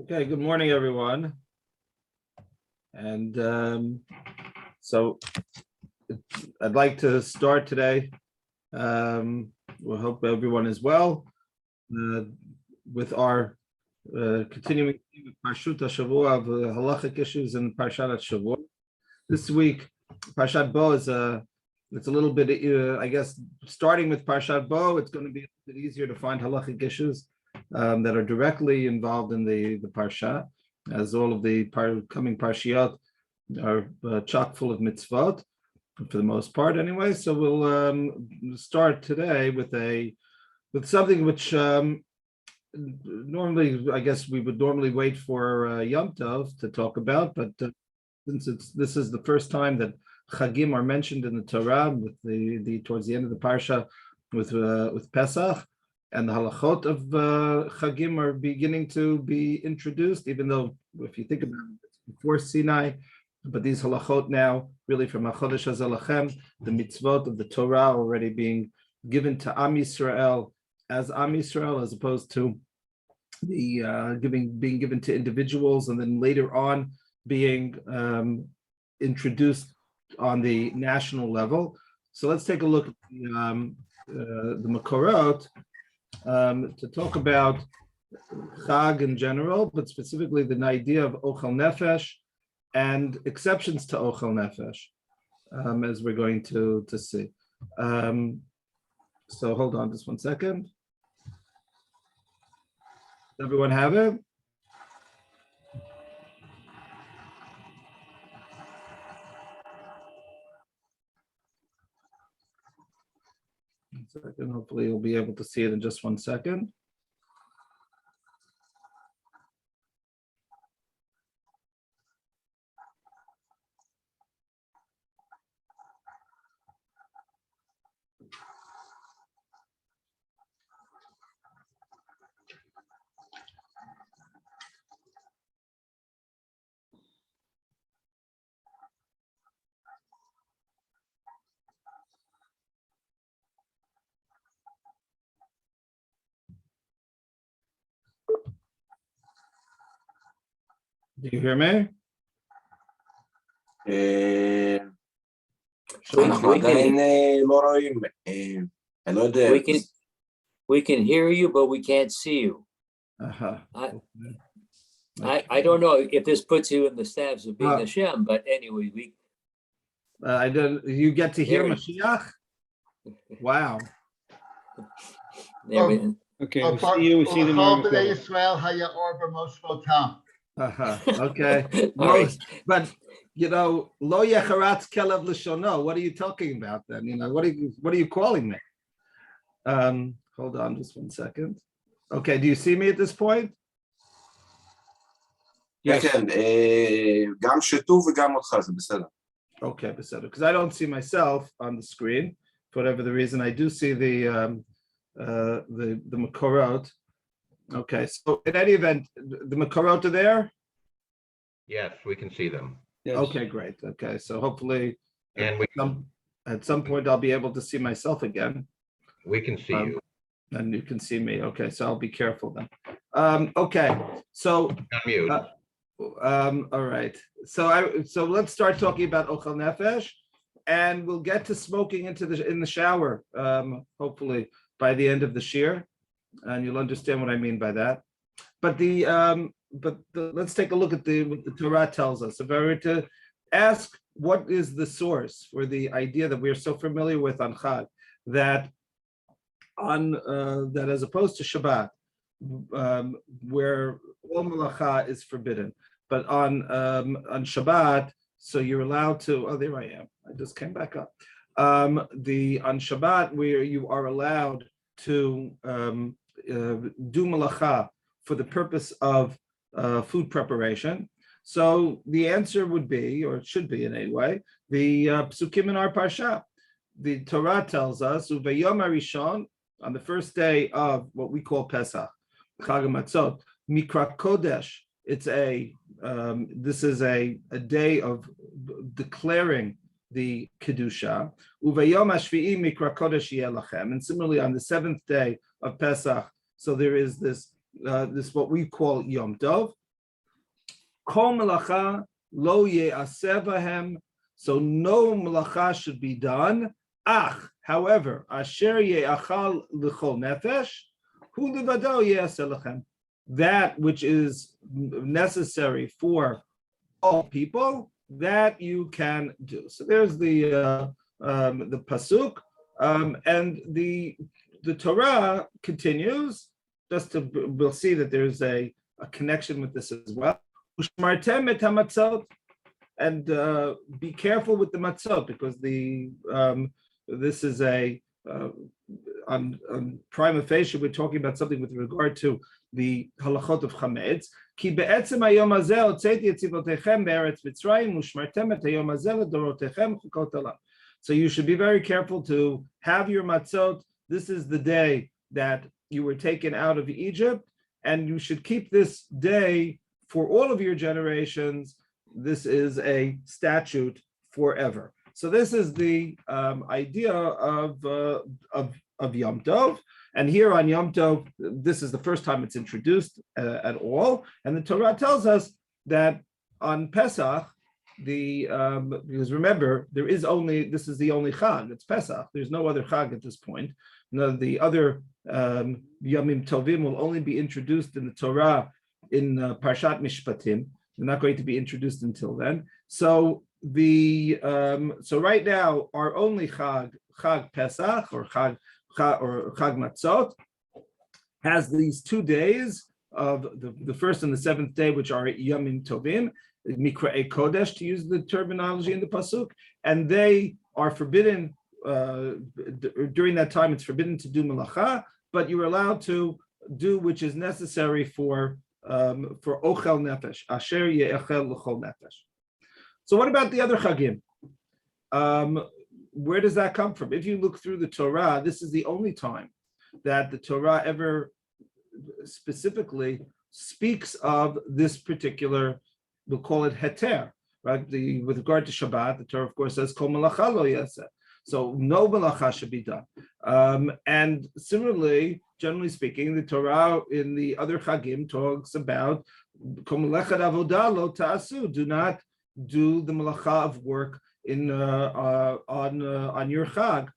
Okay, good morning, everyone. And so I'd like to start today. We hope everyone is well with our continuing Parshut HaShavua of halachic issues in Parshat HaShavua. This week, Parshat Bo is it's a little bit, I guess, starting with Parshat Bo, it's going to be a bit easier to find halachic issues that are directly involved in the Parsha, as all of the coming Parshiyot are chock full of mitzvot, for the most part anyway. So we'll start today with something which normally, I guess we would normally wait for Yom Tov to talk about, but since this is the first time that Chagim are mentioned in the Torah, with the towards the end of the Parsha, with Pesach, and the halachot of Chagim are beginning to be introduced, even though if you think about it, it's before Sinai, but these halachot now, really from HaChodesh HaZalachem, the mitzvot of the Torah already being given to Am Yisrael as Am Yisrael, as opposed to the being given to individuals, and then later on being introduced on the national level. So let's take a look at the Makorot to talk about Chag in general, but specifically the idea of Ochel Nefesh and exceptions to Ochel Nefesh, as we're going to see. So hold on just one second. Does everyone have it? One second. Hopefully you'll be able to see it in just 1 second. Do you hear me? We can hear you, but we can't see you. I don't know if this puts you in the status of being Hashem, but anyway, I don't. You get to hear Mashiach? Wow. Okay, we see you. We see the Morgan. Okay. But lo yecharatz kelev l'shono. What are you talking about then? What are you calling me? Hold on just 1 second. Okay, do you see me at this point? Yes. Okay, בסדר. Because I don't see myself on the screen. For whatever the reason, I do see the Makorot. Okay, so in any event, the Makorot are there? Yes, we can see them. Yes. Okay, great. Okay, so hopefully And at some point I'll be able to see myself again. we can see you. And you can see me. Okay, so I'll be careful then. Okay, so Unmute. all right. So let's start talking about Ochel Nefesh, and we'll get to smoking in the shower, hopefully by the end of the shir, and you'll understand what I mean by that. But let's take a look at what the Torah tells us. If I were to ask what is the source for the idea that we're so familiar with on Chag, that as opposed to Shabbat, where all malacha is forbidden, but on Shabbat, so you're allowed to. Oh, there I am. I just came back up. On Shabbat, where you are allowed to do malacha for the purpose of food preparation. So the answer would be, or it should be in a way, the psukim in our parsha. The Torah tells us, Uvayom Harishon, on the first day of what we call Pesach, Chag HaMatzot, Mikra Kodesh. This is a day of declaring the Kedusha. Uvayom Hashvi'i Mikra Kodesh Yeh Lachem. And similarly, on the seventh day of Pesach, So there is this what we call Yom Tov. Kol melacha lo ye'aseh bahem. So no melacha should be done. However, asher ye'achal l'chol nefesh, hu levado ye'aseh lachem. That which is necessary for all people, that you can do. So there's the pasuk, and the Torah continues. We'll see that there's a connection with this as well. Ushmartem et hamatzot, and be careful with the matzot, because this is on prima facie we're talking about something with regard to the halachot of chametz. Ki be'etzem hayom hazeh hotzeti et tzivotechem be'eretz Mitzrayim ushmartem et hayom hazeh ledorotechem chukot olam. So you should be very careful to have your matzot. This is the day that you were taken out of Egypt, and you should keep this day for all of your generations. This is a statute forever. So this is the idea of Yom Tov. And here on Yom Tov, this is the first time it's introduced at all. And the Torah tells us that on Pesach, because remember, this is the only Chag, it's Pesach. There's no other Chag at this point. None of the other Yomim Tovim will only be introduced in the Torah in Parshat Mishpatim. They're not going to be introduced until then. So right now, our only Chag Pesach or Chag Matzot, has these 2 days of the first and the seventh day, which are Yomim Tovim, Mikra'e Kodesh, to use the terminology in the pasuk, and they are forbidden. During that time, it's forbidden to do melacha, but you're allowed to do which is necessary for ochel nefesh, asher ye'echel l'chol nefesh. So what about the other chagim? Where does that come from? If you look through the Torah, this is the only time that the Torah ever specifically speaks of this particular, we'll call it heter, right? With regard to Shabbat, the Torah, of course, says kol melacha lo yaseh. So no melacha should be done. And similarly, generally speaking, the Torah in the other chagim talks about kol melechat avodah lo ta'asu. Do not do the melacha of work on your chag.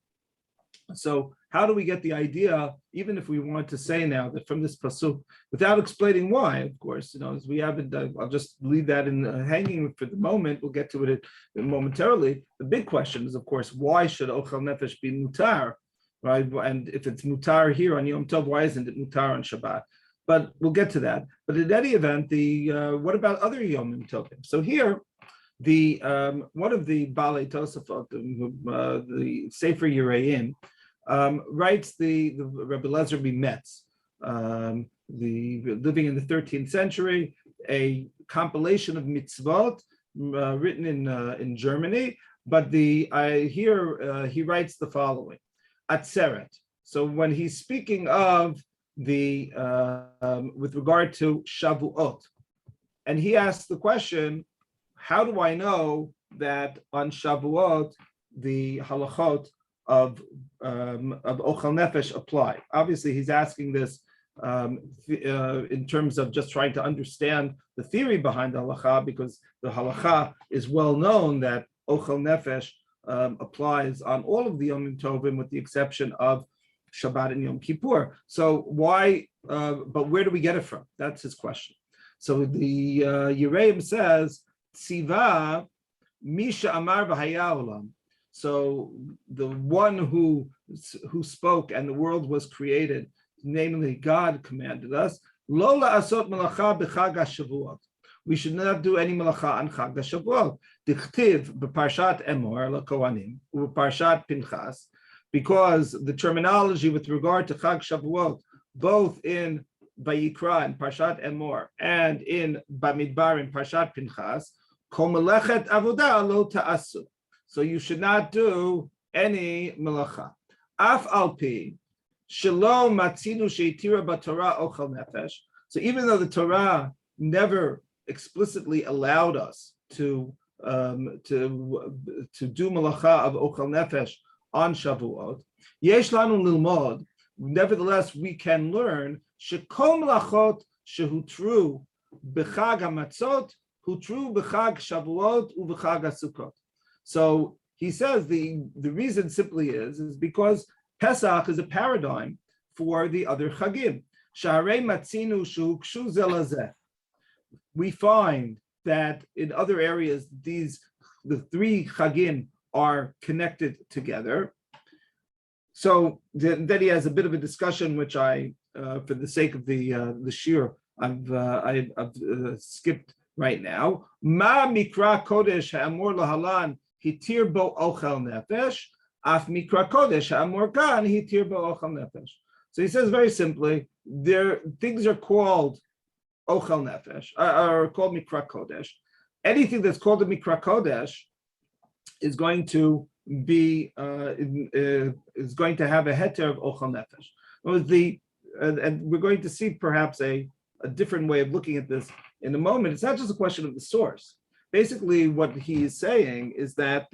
So how do we get the idea, even if we want to say now that from this pasuk, without explaining why, of course, as we haven't, I'll just leave that in hanging for the moment. We'll get to it momentarily. The big question is, of course, why should ochel nefesh be mutar, right? And if it's mutar here on Yom Tov, why isn't it mutar on Shabbat? But we'll get to that. But in any event, what about other Yomim Tovim? So here, one of the Balei Tosafot, the Sefer Yereim, writes the Rabbi Lezer Metz, living in the 13th century, a compilation of mitzvot written in Germany. But here he writes the following: Atzeret. So when he's speaking of with regard to Shavuot, and he asks the question, how do I know that on Shavuot the halachot of ochel nefesh apply? Obviously, he's asking this in terms of just trying to understand the theory behind the halacha, because the halacha is well known that ochel nefesh applies on all of the Yom Tovim with the exception of Shabbat and Yom Kippur. So why? But where do we get it from? That's his question. So the Yereim says, Tziva Misha Amar v'haya olam. So the one who spoke and the world was created, namely God, commanded us, Lo la'asot melacha b'chag haShavuot. We should not do any melacha on Chag haShavuot. Dichtiv b'parshat Emor laKohanim u'parshat Pinchas, because the terminology with regard to Chag Shavuot, both in Vayikra and Parshat Emor and in Bamidbar and Parshat Pinchas, Kol melechet avodah lo ta'asu. So you should not do any melacha. Af al pi shelo matzinu sheitira b'Torah ochel nefesh. So even though the Torah never explicitly allowed us to do melacha of ochel nefesh on Shavuot, yesh lanu lilmod nevertheless, we can learn shekol melachot shehutru b'chag hamatzot hutru b'chag shavuot u'b'chag hasukot. So he says the reason simply is because Pesach is a paradigm for the other chagim. Shaharei matzinu shehukshu ze lazeh. We find that in other areas, the three chagim are connected together. So then he has a bit of a discussion, which I, for the sake of the shir, I've skipped right now. Ma mikra kodesh ha'amor lahalan hitir bo ochel nefesh, af mikra kodesh ha'amor kan hitir bo ochel nefesh. So he says very simply, things are called Ochel Nefesh, or called Mikra Kodesh. Anything that's called a Mikra Kodesh is going to be is going to have a heter of Ochel Nefesh. And we're going to see perhaps a different way of looking at this in a moment. It's not just a question of the source. Basically, what he is saying is that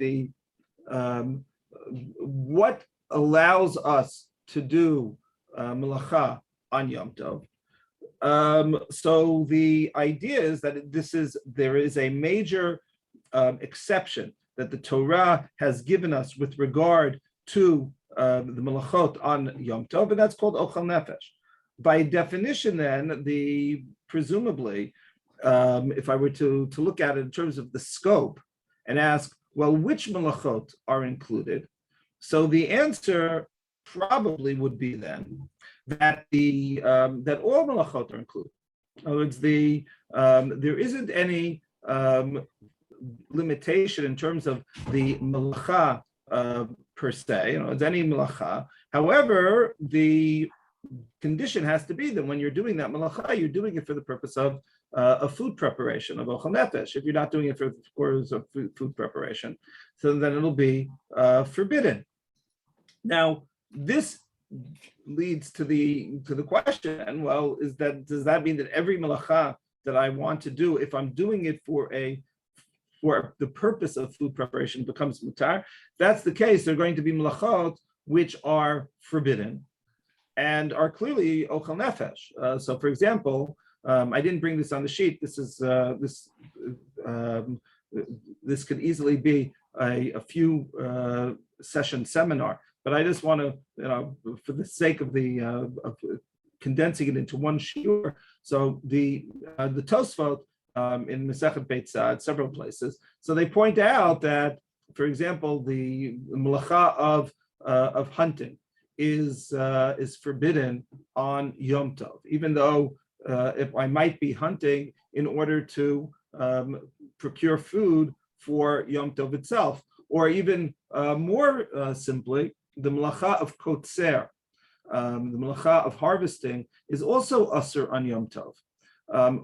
what allows us to do melacha on Yom Tov. So the idea is that there is a major exception that the Torah has given us with regard to the melachot on Yom Tov, and that's called Ochel Nefesh. By definition, then, presumably, if I were to look at it in terms of the scope and ask, well, which melachot are included? So the answer probably would be then that that all melachot are included. In other words, there isn't any limitation in terms of the melacha per se. It's any melacha. However, the condition has to be that when you're doing that melacha, you're doing it for the purpose of a food preparation, of ochel nefesh. If you're not doing it for the purpose of food preparation, so then it'll be forbidden. Now, this leads to the question, well, does that mean that every melacha that I want to do, if I'm doing it for the purpose of food preparation, becomes mutar? If that's the case, there are going to be melachot which are forbidden and are clearly ochel nefesh. So, for example, I didn't bring this on the sheet. This could easily be a few session seminar. But I just want to, for the sake of of condensing it into one shiur. So the Tosfot in Masechet Beit Tzad, several places. So they point out that, for example, the melacha of hunting is forbidden on Yom Tov, even though if I might be hunting in order to procure food for Yom Tov itself, or even more simply, the melacha of kotzer, the melacha of harvesting, is also asur on Yom Tov.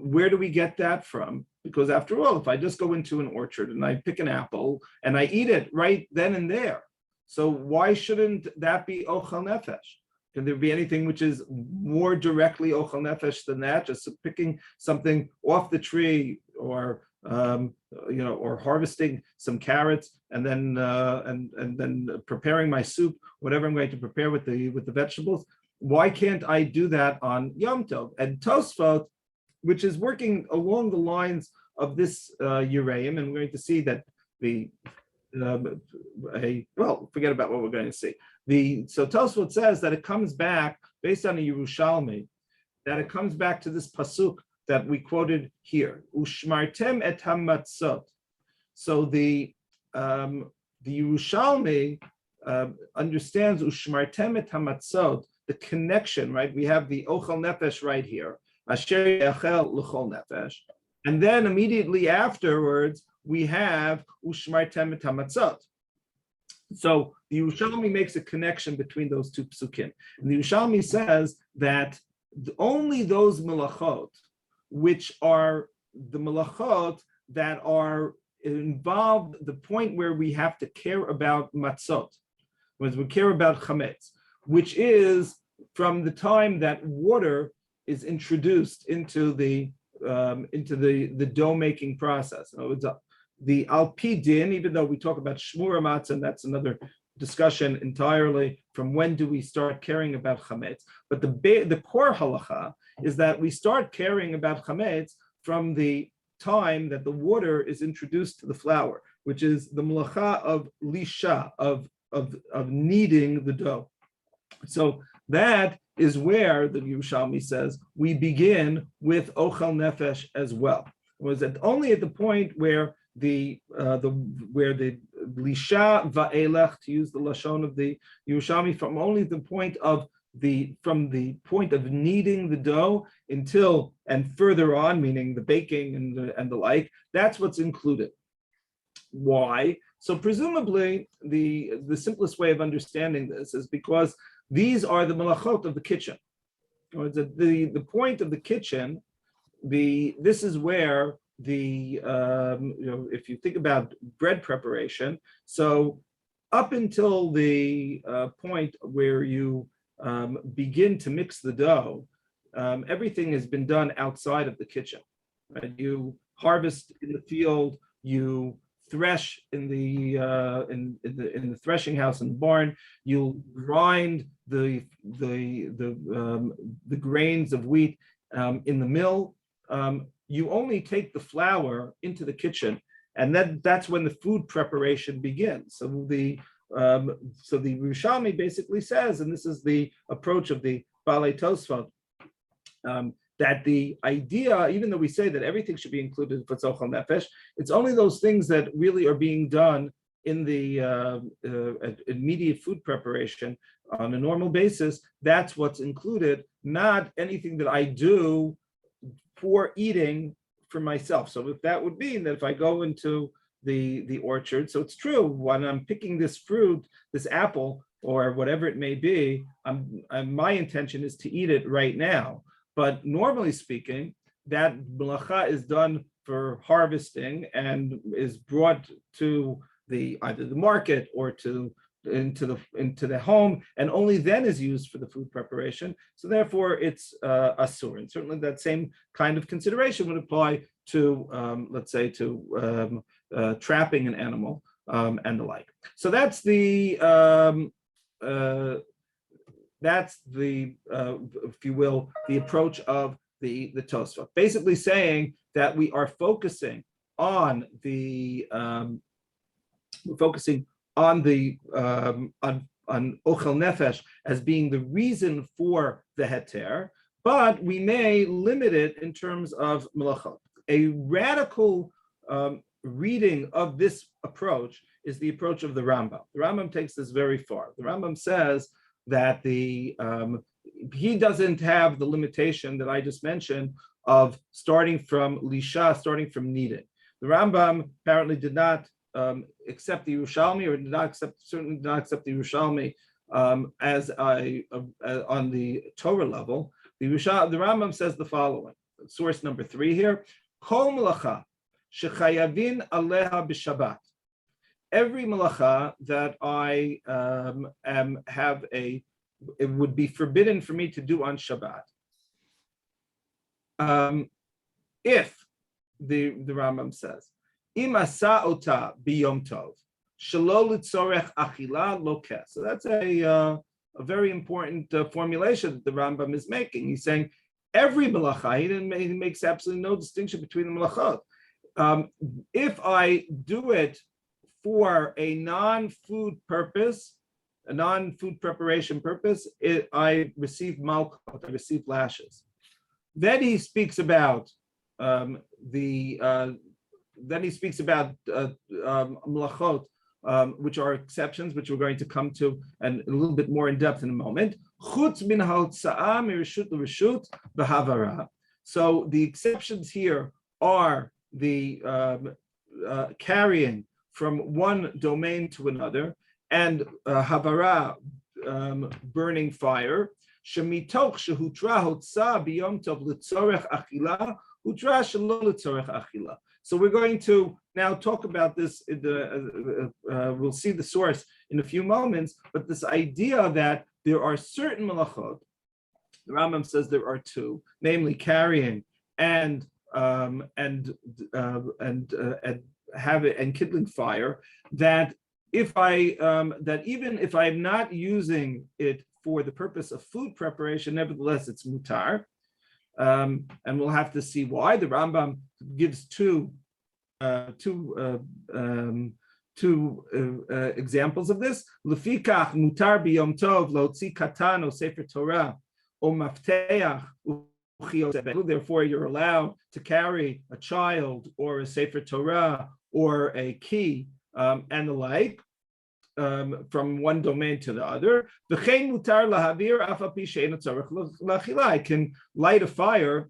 Where do we get that from? Because after all, if I just go into an orchard and I pick an apple and I eat it right then and there, so why shouldn't that be ochel nefesh? Can there be anything which is more directly ochel nefesh than that? Just picking something off the tree, or or harvesting some carrots and then and then preparing my soup, whatever I'm going to prepare with the vegetables. Why can't I do that on Yom Tov? And Tosfot, which is working along the lines of this Ureim, and we're going to see that forget about what we're going to see. So Tosfot says that it comes back, based on the Yerushalmi, that it comes back to this pasuk that we quoted here, Ushmartem et hamatzot. So the Yerushalmi understands Ushmartem et hamatzot, the connection, right? We have the Ochel Nefesh right here, Asher Yachel L'chol Nefesh, and then immediately afterwards we have Ushmartem et hamatzot. So the Yerushalmi makes a connection between those two psukim, and the Yerushalmi says that only those melachot which are the melachot that are involved, the point where we have to care about matzot, when we care about chametz, which is from the time that water is introduced into the dough making process. In other words, the al pi din, even though we talk about shmura matzah, and that's another discussion entirely from when do we start caring about chametz. But the core halacha is that we start caring about chametz from the time that the water is introduced to the flour, which is the malacha of lisha, of kneading the dough. So that is where the Yerushalmi says we begin with Ochel Nefesh as well. It was only at the point where the lisha va'elech, to use the lashon of the Yerushalmi, from only the point of kneading the dough until and further on, meaning the baking and the like. That's what's included. Why? So presumably the simplest way of understanding this is because these are the malachot of the kitchen. Or the point of the kitchen, this is where if you think about bread preparation, so up until the point where you begin to mix the dough, everything has been done outside of the kitchen. Right? You harvest in the field, you thresh in the threshing house in the barn. You'll grind the grains of wheat in the mill. You only take the flour into the kitchen, and that's when the food preparation begins. So the Yerushalmi basically says, and this is the approach of the Balei Tosfot, that the idea, even though we say that everything should be included for Ochel Nefesh, it's only those things that really are being done in the immediate food preparation on a normal basis. That's what's included, not anything that I do for eating for myself. So if that would mean that if I go into the orchard, so it's true, when I'm picking this fruit, this apple, or whatever it may be, my intention is to eat it right now. But normally speaking, that melacha is done for harvesting and is brought to either the market or into the home, and only then is used for the food preparation. So therefore, it's asur. And certainly that same kind of consideration would apply to, let's say, to trapping an animal and the like. So that's the if you will, the approach of the Tosfot, basically saying that we are focusing on on Ochel Nefesh as being the reason for the heter, but we may limit it in terms of melachot. A radical reading of this approach is the approach of the Rambam. The Rambam takes this very far. The Rambam says that he doesn't have the limitation that I just mentioned of starting from lisha, starting from kneading. The Rambam apparently did not accept the Yerushalmi, or certainly did not accept the Yerushalmi as on the Torah level. The Rambam says the following, source number 3 here: Kol melacha shechayavin aleha b'Shabbat. Every melacha that I it would be forbidden for me to do on Shabbat. If the Rambam says, Im asa ota biyom tov, shelo litzorech achila lokeh. So that's a very important formulation that the Rambam is making. He's saying every melacha. He makes absolutely no distinction between the melachot. If I do it for a non-food purpose, a non-food preparation purpose, I receive malchut, I receive lashes. Then he speaks about melachot, which are exceptions, which we're going to come to and a little bit more in depth in a moment. Chutz min ha'hotza'ah mireshut l'reshut v'havara. So the exceptions here are the carrying from one domain to another, and havara, burning fire. Shemitoch shehutra hotza biyom tov litzorech achila, hutra shelo litzorech achila. So we're going to now talk about this. We'll see the source in a few moments, but this idea that there are certain melachot, the Rambam says there are 2, namely carrying and kindling fire, that even if I'm not using it for the purpose of food preparation, nevertheless it's mutar, and we'll have to see why. The Rambam gives two examples of this. Lefikach mutar biyom tov lotzi katan o sefer Torah o mafteach. Therefore, you're allowed to carry a child or a sefer Torah or a key and the like from one domain to the other. I can light a fire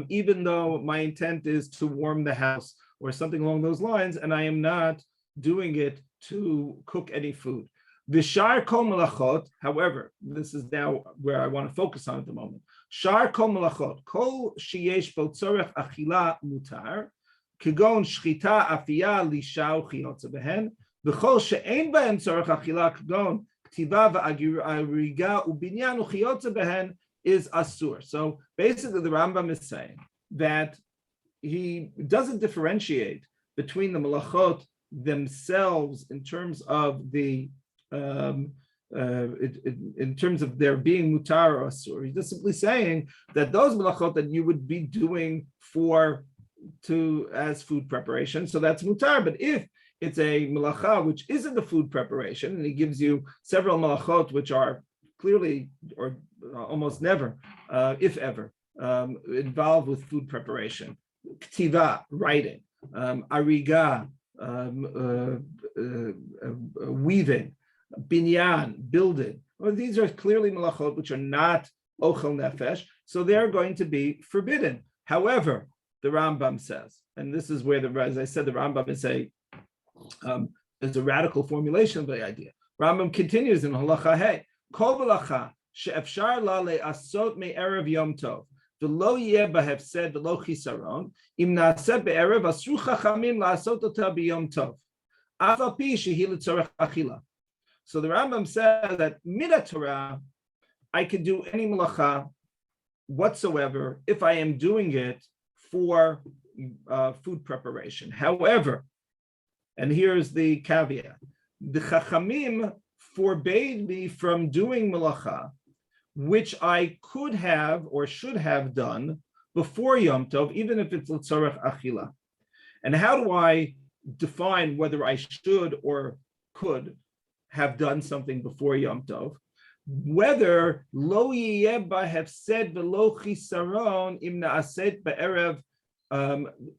even though my intent is to warm the house or something along those lines, and I am not doing it to cook any food. V'shar kol melachot, however, this is now where I want to focus on at the moment. Shar kol melachot, kol sheyesh bo tzorech achila mutar, kegon shchita afia lisha uchiyotza behen, v'chol she'ein b'hem tzorech achila kegon ktiva v'agiriga ubinyan uchiyotza behen is asur. So basically the Rambam is saying that he doesn't differentiate between the melachot themselves in terms of the in terms of their being mutar or asur. He's just simply saying that those melachot that you would be doing as food preparation, so that's mutar. But if it's a melacha which isn't the food preparation, and he gives you several melachot which are clearly or almost never, if ever, involved with food preparation. Ktiva, writing, ariga, weaving, binyan, building. Well, these are clearly melachot which are not ochel nefesh, so they're going to be forbidden. However, the Rambam says, and this is where as I said, the Rambam is a radical formulation of the idea. Rambam continues in halacha hey, kol v'lacha she'efshar la le'asot me'erev yom tov. V'lo yeh b'hefsed v'lo chisaron im na'aseh be'erev asru chachamim la'asot ota b'yom tov af al pi shehi l'tzorech achila. So the Rambam says that midat Torah, I can do any melacha whatsoever if I am doing it for food preparation. However, and here's the caveat, the chachamim forbade me from doing melacha which I could have or should have done before Yom Tov, even if it's l'tzorech achila. And how do I define whether I should or could have done something before Yom Tov? Whether lo yiyeh b'hefsed v'lo chisaron im na'aset ba'erev,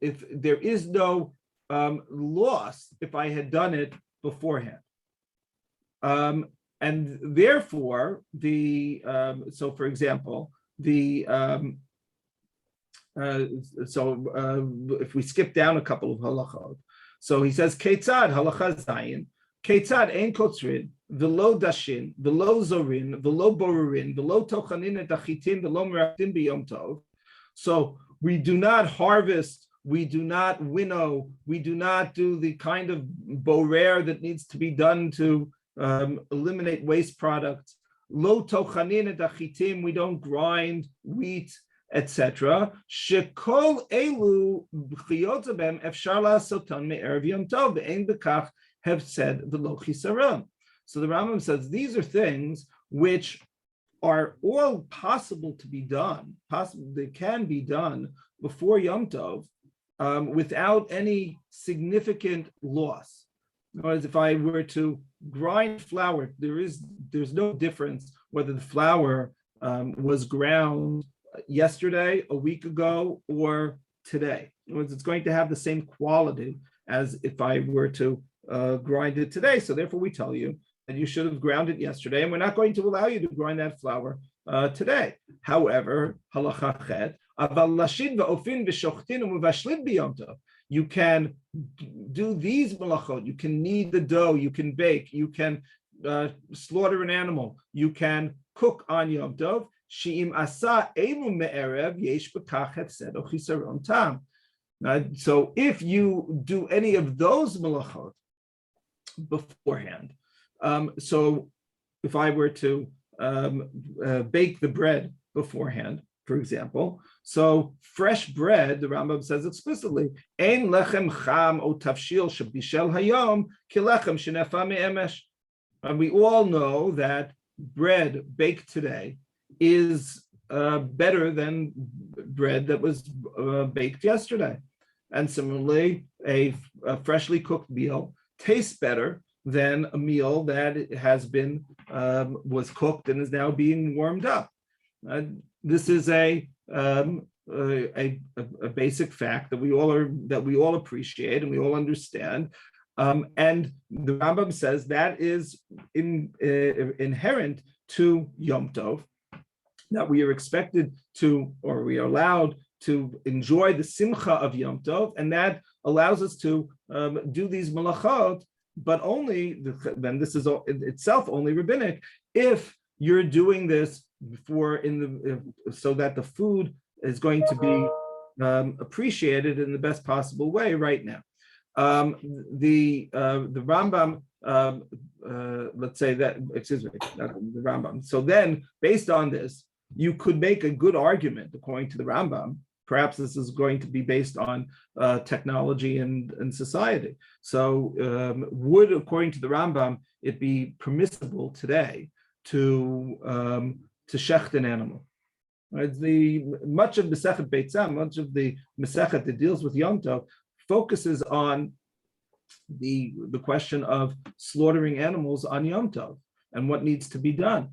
if there is no loss if I had done it beforehand. And therefore, so for example, if we skip down a couple of halachot, so he says, Ketzad halacha zayin, Ketzad ein kotzrin, v'lo dashin, v'lo zorin, v'lo borurin, v'lo tochanin et achitin, v'lo merachtin b'yom tov. So we do not harvest, we do not winnow, we do not do the kind of borer that needs to be done to eliminate waste products. Lo tochanin et achitim, we don't grind wheat, etc. Shekol elu b'chiyot zabem efshar la'asotan me'erev yom tov ve'en bekach have said the lo chisaron. So the Rambam says these are things which are all possible to be done. They can be done before Yom Tov without any significant loss. In other words, if I were to grind flour, there's no difference whether the flour was ground yesterday, a week ago, or today. In other words, it's going to have the same quality as if I were to grind it today. So therefore, we tell you that you should have ground it yesterday, and we're not going to allow you to grind that flour today. However, halacha chet, aval lashin va'ofin v'shochtin u'muvashlin b'yom tov. You can do these malachot. You can knead the dough. You can bake. You can slaughter an animal. You can cook on Yom Tov. She'im asa elu me'erev yesh b'kach hefsed o chisaron tam. So if you do any of those malachot beforehand, so if I were to bake the bread beforehand, for example. So fresh bread, the Rambam says explicitly, Ein lechem cham o tafshil shebishel hayom ki lechem shenefa me'emesh. And we all know that bread baked today is better than bread that was baked yesterday. And similarly, a freshly cooked meal tastes better than a meal that has been was cooked and is now being warmed up. This is a basic fact that we all appreciate and we all understand. And the Rambam says that is inherent to Yom Tov, that we are expected to, or we are allowed to enjoy the simcha of Yom Tov, and that allows us to do these malachot, but only, then this is itself only rabbinic, if you're doing this so that the food is going to be appreciated in the best possible way right now. The Rambam, let's say that, excuse me, not the Rambam. So then, based on this, you could make a good argument, according to the Rambam. Perhaps this is going to be based on technology and society. So would, according to the Rambam, it be permissible today to shecht an animal? Right? Much of Masechet Beitzah, much of the Masechet that deals with Yom Tov focuses on the question of slaughtering animals on Yom Tov and what needs to be done.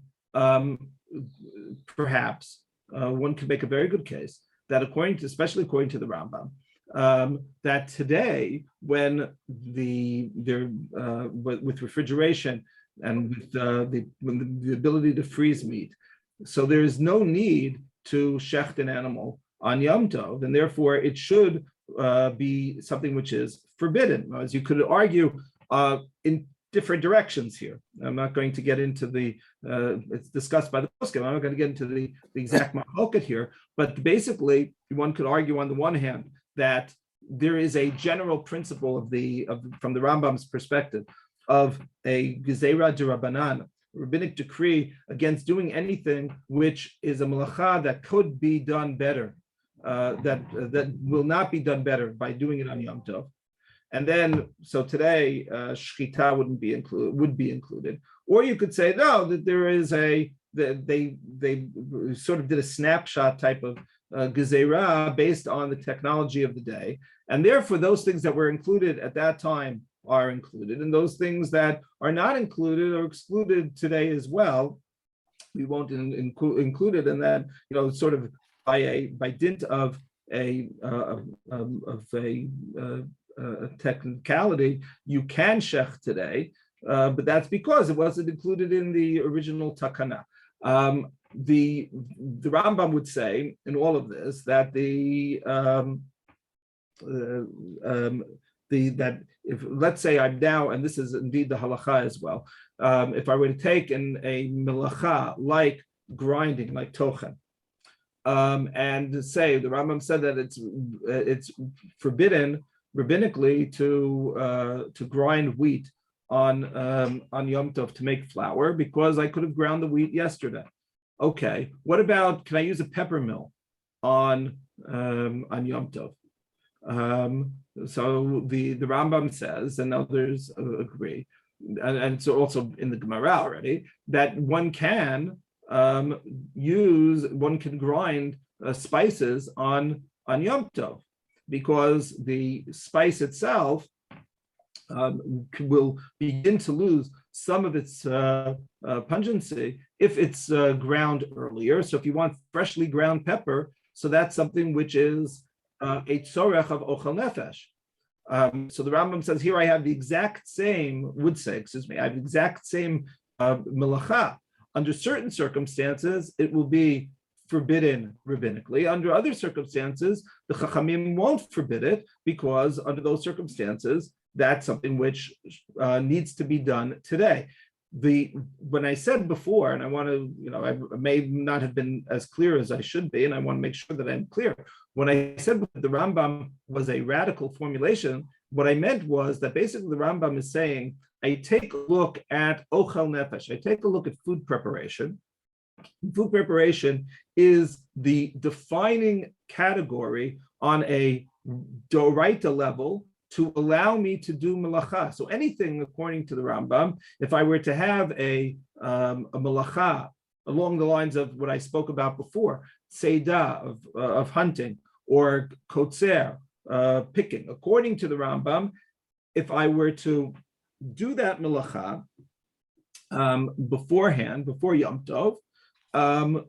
Perhaps one could make a very good case that especially according to the Rambam, that today, when with refrigeration and with the ability to freeze meat, so there is no need to shecht an animal on Yom Tov, and therefore it should be something which is forbidden. As you could argue in different directions here. I'm not going to get into it's discussed by the poskim. I'm not going to get into the exact mahloket here, but basically one could argue on the one hand that there is a general principle from the Rambam's perspective of a gezeira d'Rabbanan, rabbinic decree against doing anything which is a malacha that could be done better, that will not be done better by doing it on Yom Tov. And then, so today, shchita would be included. Or you could say, no, that there is they sort of did a snapshot type of gezerah based on the technology of the day. And therefore, those things that were included at that time are included. And those things that are not included or excluded today as well, we won't include it. And that, sort of by dint of a technicality, you can shech today, but that's because it wasn't included in the original takana. The Rambam would say in all of this that that if, let's say, I'm now, and this is indeed the halacha as well, if I were to take a melacha like grinding, like tochen, and say the Rambam said that it's forbidden rabbinically to grind wheat on Yom Tov to make flour because I could have ground the wheat yesterday. Okay, what about, can I use a pepper mill on Yom Tov? So the Rambam says, and others agree, and so also in the Gemara already, that one can grind spices on Yom Tov, because the spice itself will begin to lose some of its pungency if it's ground earlier. So if you want freshly ground pepper, so that's something which is a tzorech of Ochel Nefesh. So the Rambam says here I have the exact same, I have the exact same melacha. Under certain circumstances, it will be forbidden rabbinically. Under other circumstances, the Chachamim won't forbid it because under those circumstances, that's something which needs to be done today. When I said before, and I want to, I may not have been as clear as I should be, and I want to make sure that I'm clear. When I said that the Rambam was a radical formulation, what I meant was that basically the Rambam is saying, I take a look at Ochel Nefesh, I take a look at food preparation, food preparation is the defining category on a doraita level to allow me to do malacha. So anything, according to the Rambam, if I were to have a malacha along the lines of what I spoke about before, seidah of hunting, or kotzer, picking, according to the Rambam, if I were to do that malacha beforehand, before Yom Tov,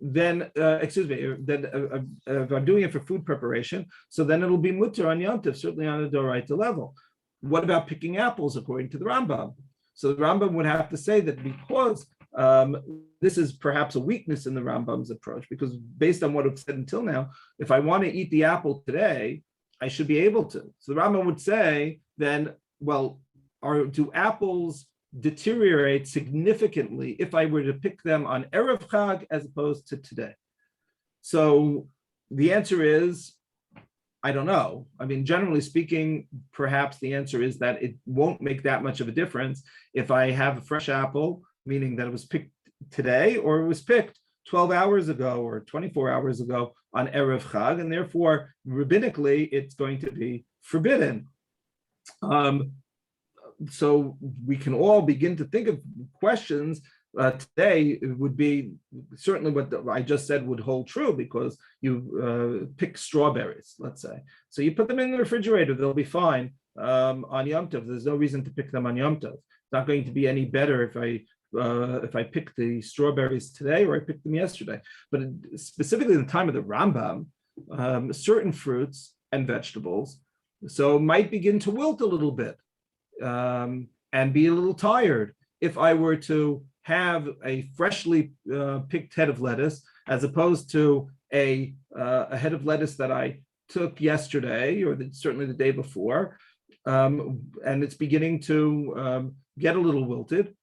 then if I'm doing it for food preparation, so then it'll be mutter on Yom Tov, certainly on a doraita level. What about picking apples according to the Rambam? So the Rambam would have to say that because this is perhaps a weakness in the Rambam's approach, because based on what I've said until now, if I want to eat the apple today, I should be able to. So the Rambam would say then, well, do apples deteriorate significantly if I were to pick them on Erev Chag as opposed to today? So the answer is, I don't know. I mean, generally speaking, perhaps the answer is that it won't make that much of a difference if I have a fresh apple, meaning that it was picked today or it was picked 12 hours ago or 24 hours ago on Erev Chag, and therefore, rabbinically, it's going to be forbidden. So we can all begin to think of questions. Today, it would be certainly what I just said would hold true, because you pick strawberries, let's say. So you put them in the refrigerator, they'll be fine on Yom Tov. There's no reason to pick them on Yom Tov. It's not going to be any better if I pick the strawberries today or I picked them yesterday. But specifically in the time of the Rambam, certain fruits and vegetables might begin to wilt a little bit. And be a little tired if I were to have a freshly picked head of lettuce as opposed to a head of lettuce that I took yesterday or certainly the day before, and it's beginning to get a little wilted.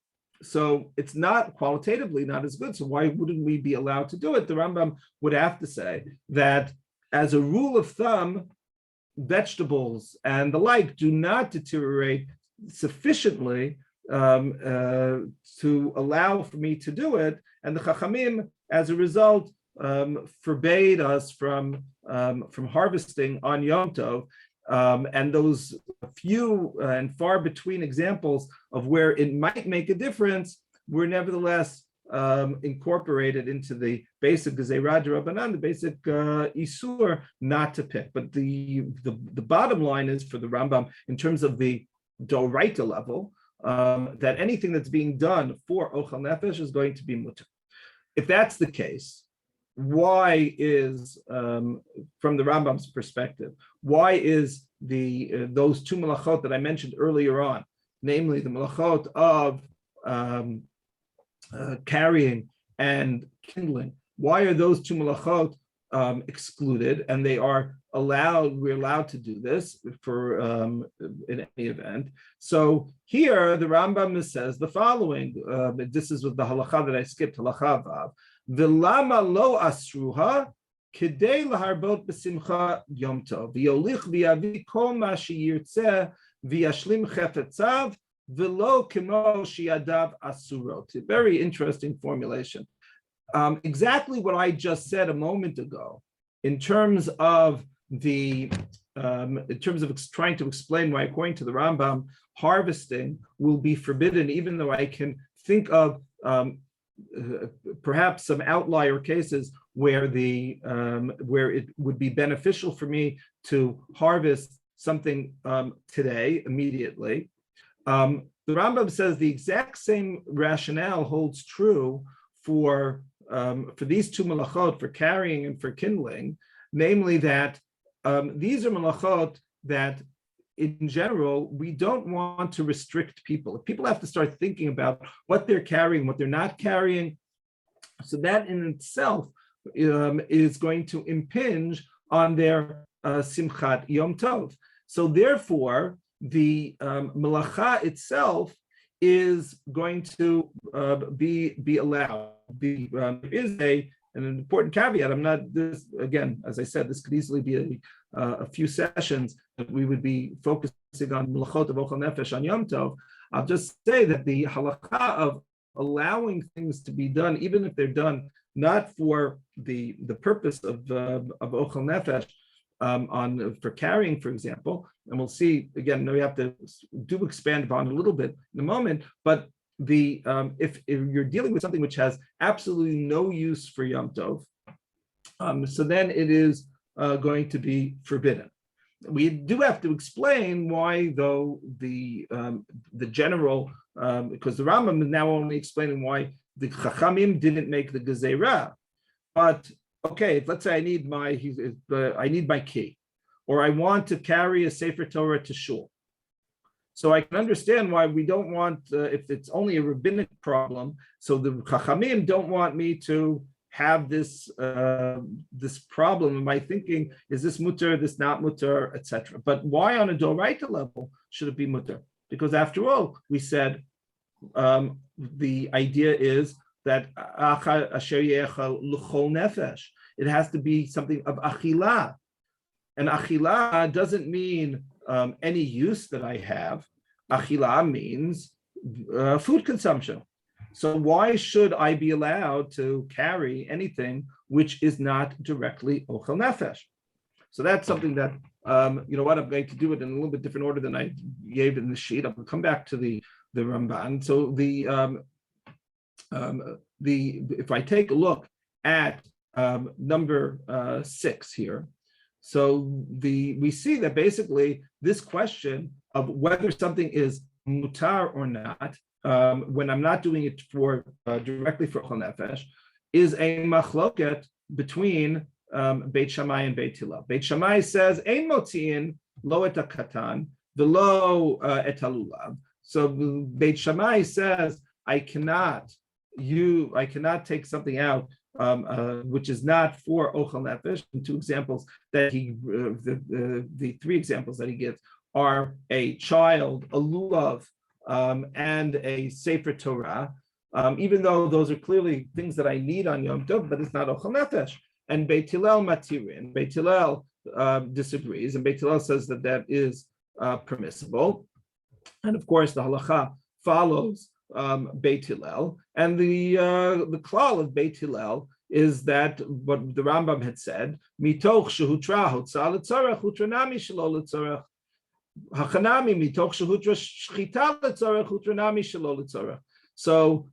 So it's not qualitatively not as good. So why wouldn't we be allowed to do it? The Rambam would have to say that as a rule of thumb, vegetables and the like do not deteriorate sufficiently to allow for me to do it, and the Chachamim, as a result, forbade us from harvesting on Yom Tov, and those few and far between examples of where it might make a difference were nevertheless incorporated into the basic Gezerah D'Rabbanan, the basic Isur not to pick. But the bottom line is for the Rambam, in terms of the Doraita level, that anything that's being done for Ochel Nefesh is going to be mutter. If that's the case, why is, from the Rambam's perspective, why is those two malachot that I mentioned earlier on, namely the malachot of carrying and kindling, why are those two malachot excluded, and we're allowed to do this for in any event? So here the Rambam says the following, this is with the halacha that I skipped, halacha vav, v'lama lo asruha k'dei laharbot b'simcha yom tov v'yolich v'yavi kol ma sheyirtzeh v'yashlim chefetzav v'lo k'mo sheyadav asurot. Very interesting formulation. Exactly what I just said a moment ago, in terms of trying to explain why, according to the Rambam, harvesting will be forbidden, even though I can think of perhaps some outlier cases where it would be beneficial for me to harvest something today, immediately. The Rambam says the exact same rationale holds true for these two malachot, for carrying and for kindling, namely that these are malachot that, in general, we don't want to restrict people. If people have to start thinking about what they're carrying, what they're not carrying, so that in itself is going to impinge on their simchat yom tov. So therefore, the malacha itself is going to be allowed. There is an important caveat. I'm not, this again, as I said, this could easily be a few sessions that we would be focusing on melachot of Ochel Nefesh on Yom Tov. I'll just say that the halakha of allowing things to be done, even if they're done not for the purpose of Ochel Nefesh, for carrying, for example, and we'll see again. We have to expand upon it a little bit in a moment. But if you're dealing with something which has absolutely no use for Yom Tov, so then it is going to be forbidden. We do have to explain why, though, the general, because the Rambam is now only explaining why the Chachamim didn't make the Gezerah. But okay, let's say I need my key, or I want to carry a Sefer Torah to shul. So I can understand why we don't want, if it's only a rabbinic problem, so the Chachamim don't want me to have this problem in my thinking, is this mutter, this not mutter, etc. But why on a doraita level should it be mutter? Because after all, we said the idea is that it has to be something of achila. And achila doesn't mean any use that I have. Achila means food consumption. So why should I be allowed to carry anything which is not directly ochel nefesh? So that's something that, you know what, I'm going to do it in a little bit different order than I gave in the sheet. I'm going to come back to the Ramban. So if I take a look at number 6 here, so we see that basically this question of whether something is mutar or not, when I'm not doing it for directly for ochel nefesh, is a machloket between Beit Shammai and Beit Hillel. Beit Shammai says ein motziin lo et hakatan v'lo et halulav. So Beit Shammai says I cannot take something out which is not for ochel nefesh. And 2 examples that the 3 examples that he gives are a child, a lulav, and a Sefer Torah, even though those are clearly things that I need on Yom Tov, but it's not ochel nefesh. And Beit Hillel matirin. Beit Hillel disagrees, and Beit Hillel says that is permissible. And of course, the halacha follows Beit Hillel, and the klal of Beit Hillel is that what the Rambam had said: mitoch shehutra hotzah letzarech hutranami shelo letzarech. Hachanami mitoch shehutra shchita letzarech hutranami shelo letzarech. So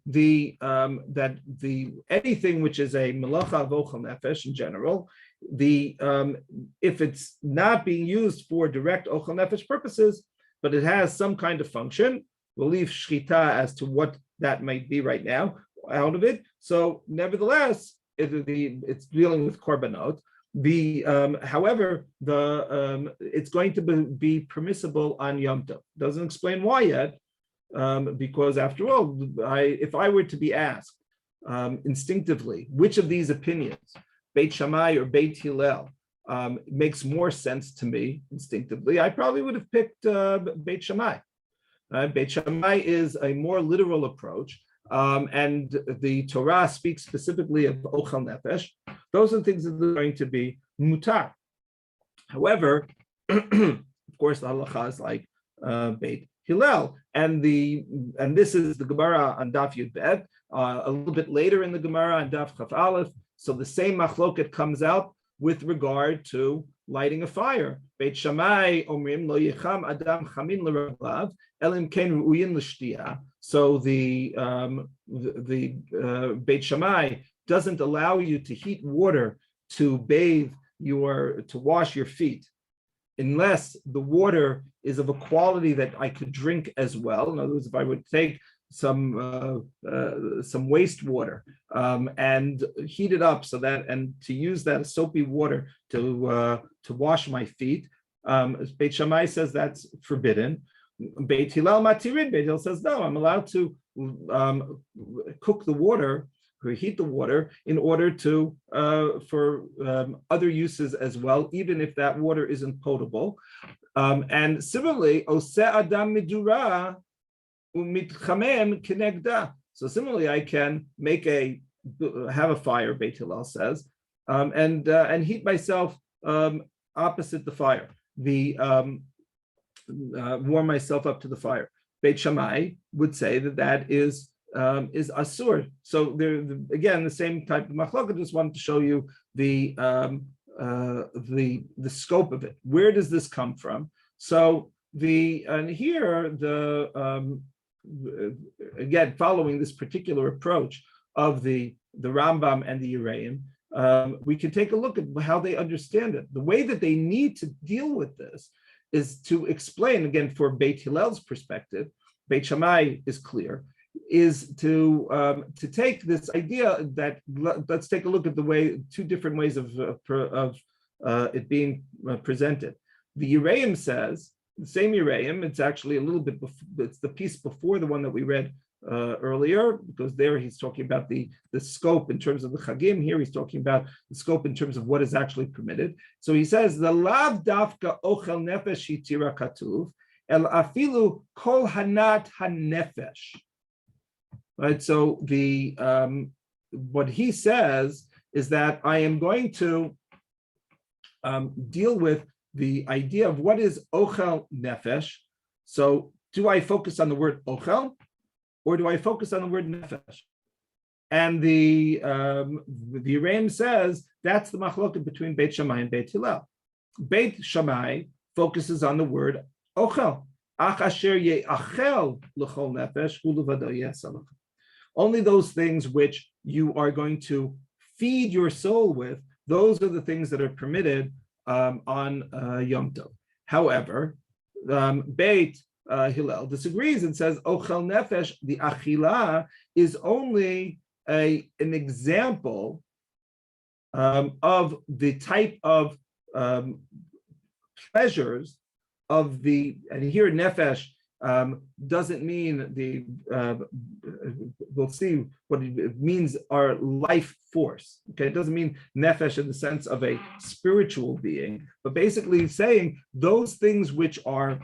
anything which is a melacha of ochel nefesh in general, if it's not being used for direct ochel nefesh purposes, but it has some kind of function, we'll leave shchita as to what that might be right now out of it. So nevertheless, it's dealing with korbanot. However, it's going to be permissible on Yom Tov. Doesn't explain why yet, because after all, if I were to be asked instinctively which of these opinions, Beit Shammai or Beit Hillel, makes more sense to me instinctively, I probably would have picked Beit Shammai. Beit Shammai is a more literal approach, and the Torah speaks specifically of ochel nefesh. Those are the things that are going to be mutar. However, of course, the halacha is like Beit Hillel, and this is the Gemara on Daf Yud Bet. A little bit later in the Gemara on Daf Chaf Aleph, so the same machloket comes out with regard to lighting a fire. Beit Shammai omrim lo yicham adam chamin l'raglav elim ken ru'uyin l'shtiya. So the Beit Shammai doesn't allow you to heat water to wash your feet, unless the water is of a quality that I could drink as well. In other words, if I would take some wastewater and heat it up and to use that soapy water to wash my feet, Beit Shammai says that's forbidden. Beit Hillel matirin. Beit Hillel says no, I'm allowed to cook the water or heat the water in order to for other uses as well, even if that water isn't potable. And similarly, oseh adam midura umitchamem kenegda. So similarly, I can have a fire, Beit Hillel says, and heat myself opposite the fire. Warm myself up to the fire. Beit Shammai would say that is is asur. So there again, the same type of machloket. Just wanted to show you the scope of it. Where does this come from? So here again, following this particular approach of the Rambam and the Yereim, we can take a look at how they understand it. The way that they need to deal with this is to explain, again, for Beit Hillel's perspective, Beit Shammai is clear, is to take this idea that let's take a look at two different ways of it being presented. The Yereim says, the same Yereim, it's actually a little bit, it's the piece before the one that we read earlier, because there he's talking about the scope in terms of the Chagim. Here he's talking about the scope in terms of what is actually permitted. So he says, the lav dafka ochel nefesh hitira katuv, el afilu kol hanat hanefesh. Right, so what he says is that I am going to deal with the idea of what is ochel nefesh. So do I focus on the word ochel, or do I focus on the word nefesh? And the Yereim says that's the machloket between Beit Shammai and Beit Hillel. Beit Shammai focuses on the word ochel. Ach asher ye'achel l'chol nefesh hu levado yaseh. Only those things which you are going to feed your soul with, those are the things that are permitted on Yom Tov. However, Beit Hillel disagrees and says, Ochel Nefesh, the Achila, is only an example of the type of pleasures of and here Nefesh doesn't mean we'll see what it means, our life force. Okay, it doesn't mean nefesh in the sense of a spiritual being, but basically saying those things which are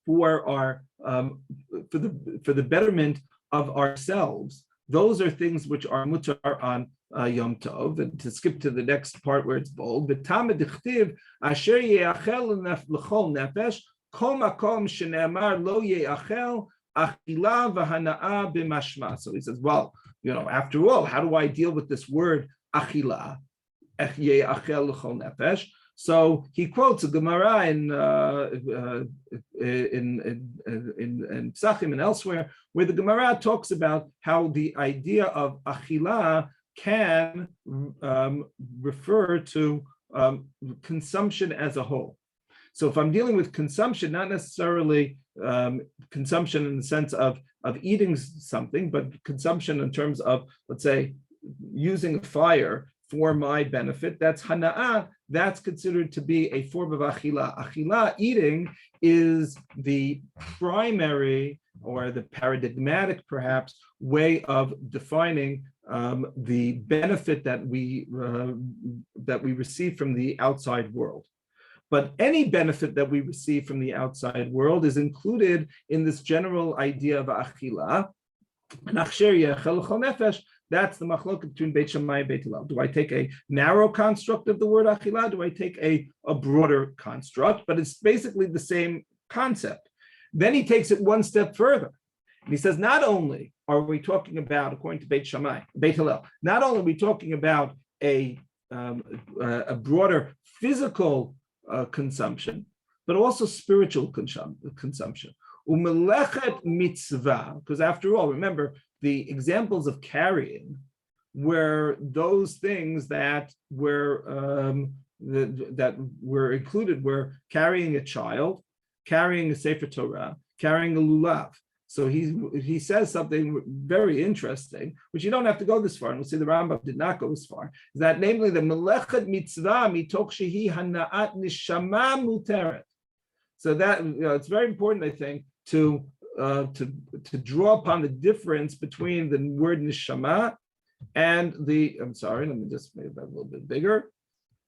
for our for the betterment of ourselves. Those are things which are mutar on Yom Tov. And to skip to the next part where it's bold, v'tamid dichtiv asher ye'achel l'chol nefesh. So he says, well, after all, how do I deal with this word achila? So he quotes a Gemara in Psachim and elsewhere, where the Gemara talks about how the idea of achila can refer to consumption as a whole. So if I'm dealing with consumption, not necessarily consumption in the sense of eating something, but consumption in terms of, let's say, using a fire for my benefit, that's hana'ah, that's considered to be a form of achila. Achila, eating, is the primary or the paradigmatic, perhaps, way of defining the benefit that we receive from the outside world. But any benefit that we receive from the outside world is included in this general idea of achila. That's the machloket between Beit Shammai and Beit Hillel. Do I take a narrow construct of the word achila? Do I take a broader construct? But it's basically the same concept. Then he takes it one step further. And he says, not only are we talking about, according to Beit Hillel, not only are we talking about a broader physical consumption, but also spiritual consumption. Umelechet mitzvah, because after all, remember, the examples of carrying were those things that were included were carrying a child, carrying a Sefer Torah, carrying a lulav. So he says something very interesting, which you don't have to go this far, and we'll see the Rambam did not go this far, is that namely the melechet mitzvah mitoch shehi hana'at nishama muteret. So that it's very important, I think, to draw upon the difference between the word nishama and let me just make that a little bit bigger.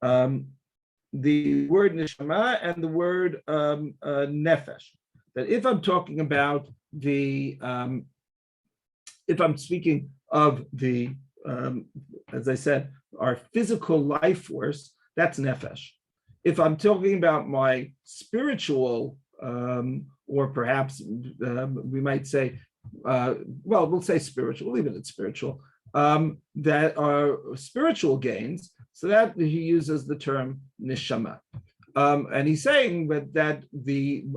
The word nishama and the word nefesh. That if I'm talking about if I'm speaking of the, as I said, our physical life force, that's nefesh. If I'm talking about my spiritual, or perhaps we might say we'll say spiritual, we'll leave it at spiritual, that are spiritual gains. So that he uses the term neshama. And he's saying that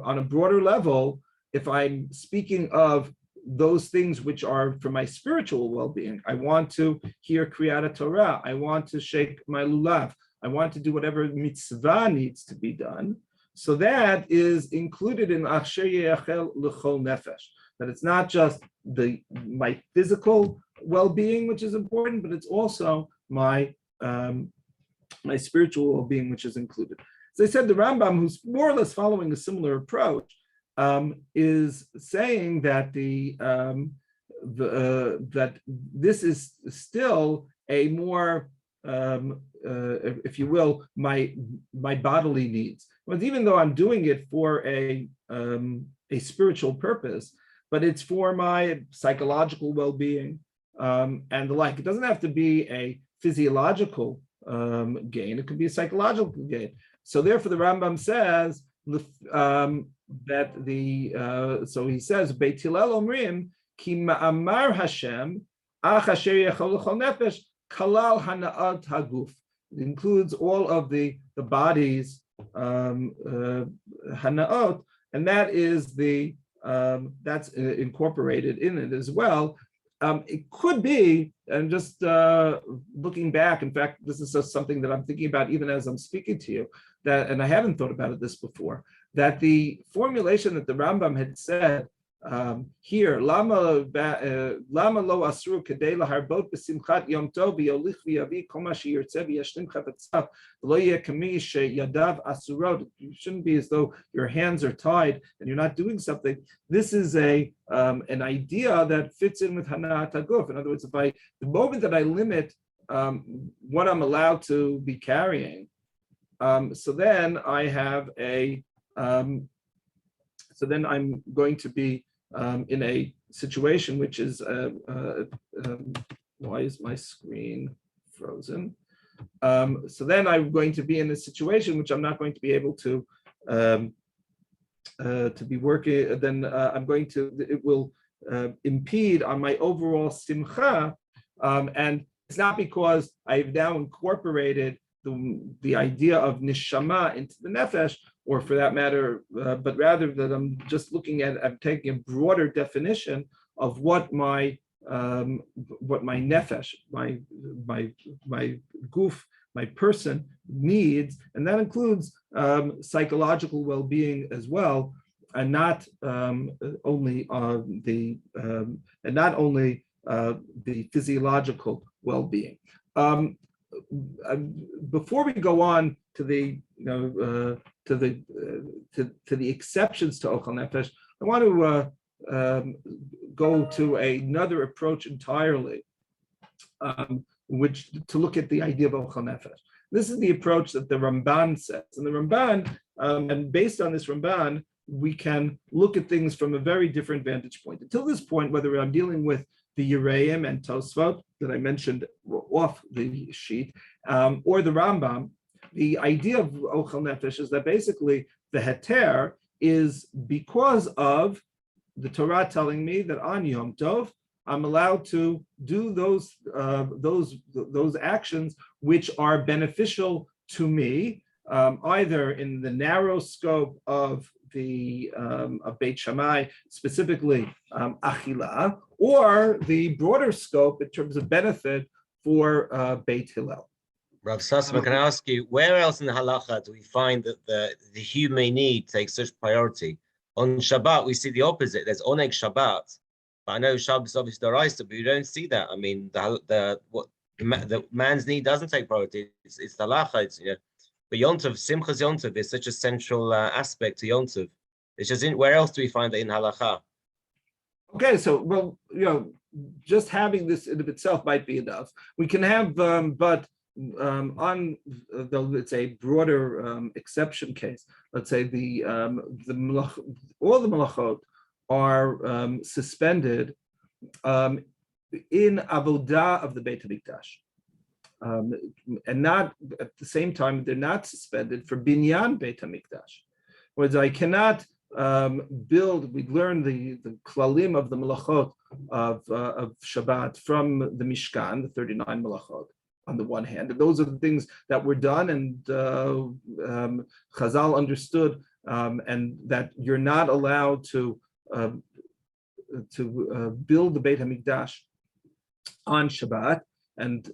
on a broader level, if I'm speaking of those things which are for my spiritual well-being, I want to hear Kriyat Torah, I want to shake my lulav, I want to do whatever mitzvah needs to be done. So that is included in Achsher Yechel L'chol Nefesh. That it's not just my physical well-being which is important, but it's also my spiritual well-being which is included. As I said, the Rambam, who's more or less following a similar approach, is saying that that this is still a more, if you will, my bodily needs. But even though I'm doing it for a spiritual purpose, but it's for my psychological well-being and the like. It doesn't have to be a physiological gain; it could be a psychological gain. So therefore, the Rambam says that so he says, Beit Hillel omrim ki ma'amar Hashem ach asher yechol l'chol nefesh kalal hana'at haguf. It includes all of the body's hana'ot, and that is that's incorporated in it as well. It could be, and just looking back, in fact, this is just something that I'm thinking about even as I'm speaking to you, and I haven't thought about this before, that the formulation that the Rambam had said here, lama lo asru kedei laharbot b'simchat yom tov v'yolich v'yavi kol ma sheyirtzeh v'yashlim chavetzav lo yeh kami sheyadav asurot. You shouldn't be as though your hands are tied and you're not doing something. This is an idea that fits in with hana'at haguf. In other words, the moment that I limit what I'm allowed to be carrying, so then I have so then I'm going to be in a situation which is, why is my screen frozen? So then I'm going to be in a situation which I'm not going to be able to be working. Then it will impede on my overall simcha, and it's not because I've now incorporated the idea of neshama into the nefesh, or for that matter, but rather that I'm just I'm taking a broader definition of what my nefesh, my goof, my person needs, and that includes psychological well-being as well, and not only the physiological well-being. Before we go on to the exceptions to Ochel Nefesh, I want to go to another approach entirely, which to look at the idea of Ochel Nefesh. This is the approach that the Ramban says, and the Ramban, and based on this Ramban, we can look at things from a very different vantage point. Until this point, whether I'm dealing with the Yereim and Tosfot that I mentioned off the sheet, or the Rambam, the idea of Ochel Nefesh is that basically the heter is because of the Torah telling me that on Yom Tov I'm allowed to do those actions which are beneficial to me, either in the narrow scope of the of Beit Shammai, specifically Achila, or the broader scope in terms of benefit for Beit Hillel. Rav Susman, can I ask you, where else in the halacha do we find that the human need takes such priority? On Shabbat, we see the opposite. There's oneg Shabbat, but I know Shabbat is obviously deraisa, but you don't see that. I mean, the man's need doesn't take priority. It's the halacha. But Yontov, Simchas Yontov is such a central aspect to Yontov. It's just where else do we find that in halacha? Okay, so just having this in of itself might be enough. We can have, but on let's say broader exception case, let's say all the malachot are suspended in avodah of the Beit HaMikdash. And not at the same time, they're not suspended for binyan Beit HaMikdash. Whereas I cannot we learn the klalim of the malachot of Shabbat from the Mishkan, the 39 malachot, on the one hand. And those are the things that were done, and Chazal understood, and that you're not allowed to build the Beit HaMikdash on Shabbat, and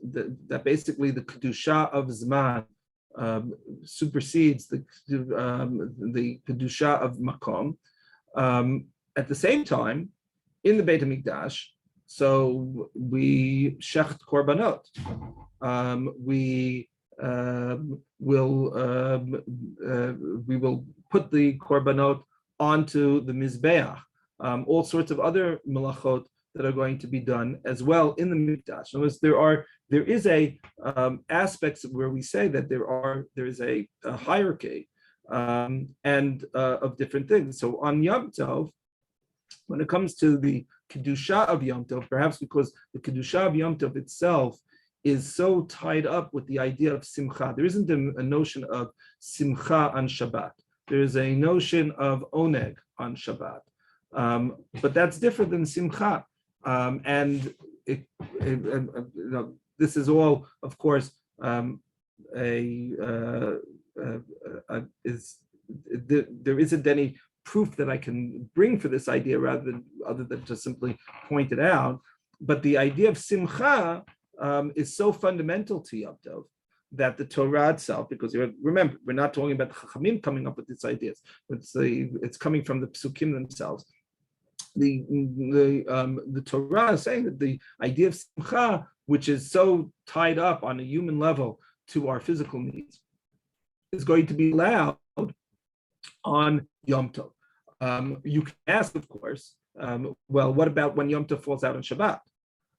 that basically the kedusha of Zman supersedes the kedusha of Makom. At the same time, in the Beit HaMikdash, so we shecht korbanot. We will put the korbanot onto the mizbeach. All sorts of other melachot that are going to be done as well in the mikdash. In other words, there is a aspects where we say that there is a hierarchy and of different things. So on Yom Tov, when it comes to the kedusha of Yom Tov, perhaps because the kedusha of Yom Tov itself is so tied up with the idea of simcha, there isn't a notion of simcha on Shabbat. There is a notion of oneg on Shabbat. But that's different than simcha, and this is all, of course, there isn't any proof that I can bring for this idea, other than just simply point it out. But the idea of simcha is so fundamental to Yom Tov that the Torah itself, because remember, we're not talking about the Chachamim coming up with these ideas. It's coming from the Psukim themselves. The Torah is saying that the idea of simcha, which is so tied up on a human level to our physical needs, is going to be allowed on Yom Tov. You can ask, of course, well, what about when Yom Tov falls out on Shabbat?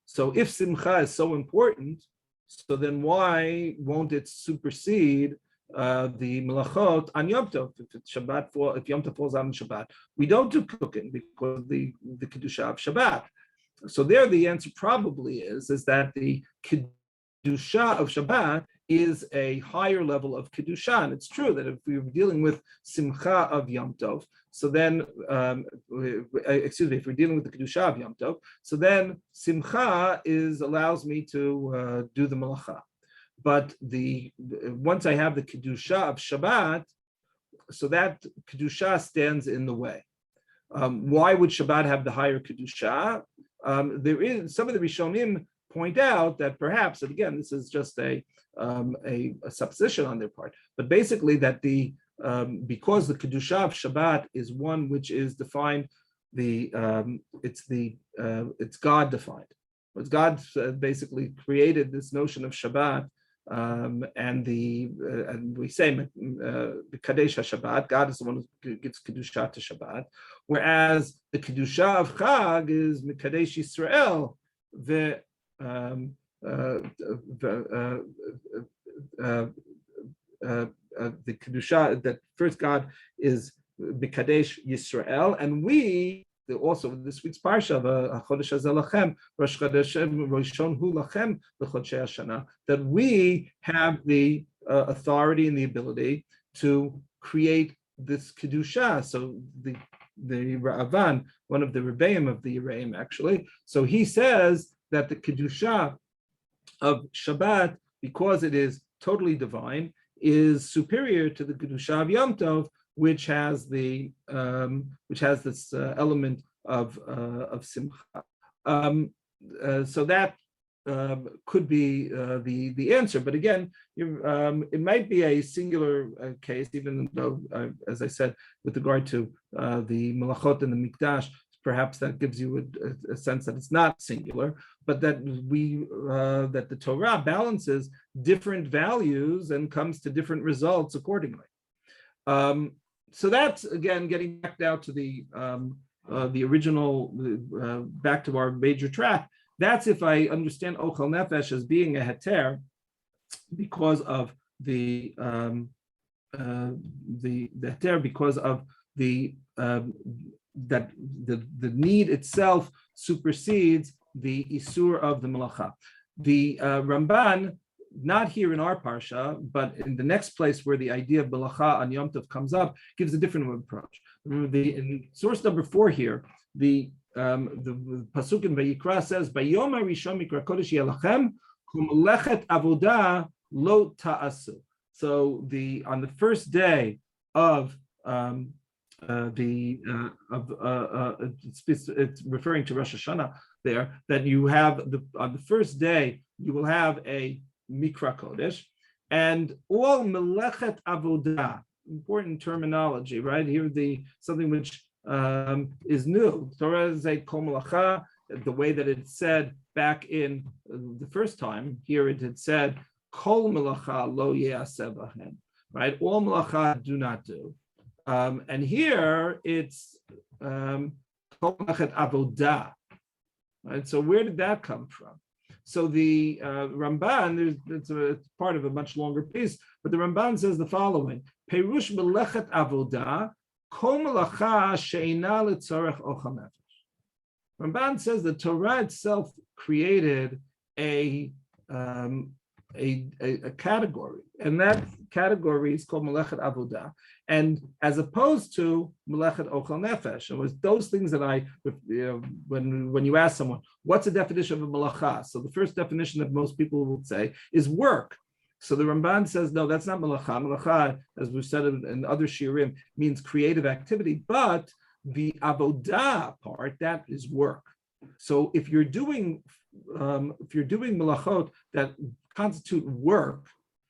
So if simcha is so important, so then why won't it supersede the melachot on Yom Tov? If Yom Tov falls out on Shabbat, we don't do cooking because the kedusha of Shabbat. So there, the answer probably is that the kedusha of Shabbat is a higher level of kedusha. And it's true that if we were dealing with simcha of Yom Tov, so then, if we're dealing with the kedusha of Yom Tov, so then simcha allows me to do the malacha. But once I have the kedusha of Shabbat, so that kedusha stands in the way. Why would Shabbat have the higher kedusha? There is some of the Rishonim point out that perhaps, and again, this is just a supposition on their part, but basically that because the kedusha of Shabbat is one which is defined, it's God defined. It's God basically created this notion of Shabbat, and we say Kadesh Shabbat. God is the one who gives kedusha to Shabbat, whereas the kedusha of Chag is Kadesh Yisrael. The kedusha that first God is B'Kadesh Yisrael, and we also this week's parsha of Chodesh Hazeh Lachem, Rosh Chodeshim Rishon Hu Lachem L'Chodshei Hashana, that we have the authority and the ability to create this kedusha. So the Ra'avan, one of the Rebbeim of the Yereim, actually, so he says that the kedusha of Shabbat, because it is totally divine, is superior to the kedusha of Yom Tov, which has this element of simcha. So that could be the answer. But again, it might be a singular case, even though, as I said, with regard to the malachot and the mikdash, perhaps that gives you a sense that it's not singular, but that that the Torah balances different values and comes to different results accordingly. So that's, again, getting back now to the original, back to our major track. That's if I understand Ochel Nefesh as being a heter because of the heter, because of that the need itself supersedes the isur of the malacha. The Ramban not here in our parsha, but in the next place where the idea of Belacha on Yom Tov comes up, gives a different approach. In source number 4 here, the pasuk in Vayikra says, "Bayom harishon mikra kodesh yelachem u'melechet avodah lo ta'asu." So on the first day of it's referring to Rosh Hashanah there, that you have on the first day you will have a mikra kodesh, and all melechet avodah, important terminology, right? Here something which is new. Torah is a kol melacha, the way that it's said back in the first time. Here it had said kol melacha lo ye'aseh bahem, right? All melacha do not do. And here it's kol melechet avodah, right? So where did that come from? So the Ramban, it's part of a much longer piece, but the Ramban says the following: Perush melechet avodah kol melacha she'ina letzorech ochel nefesh. Ramban says the Torah itself created a category, and that category is called melechet avodah, and as opposed to melechet ochel nefesh. It was those things that when you ask someone, what's the definition of a melacha? So the first definition that most people will say is work. So the Ramban says, no, that's not melacha. Melacha, as we've said in other shiurim, means creative activity, but the avodah part, that is work. So if you're doing melachot that constitute work,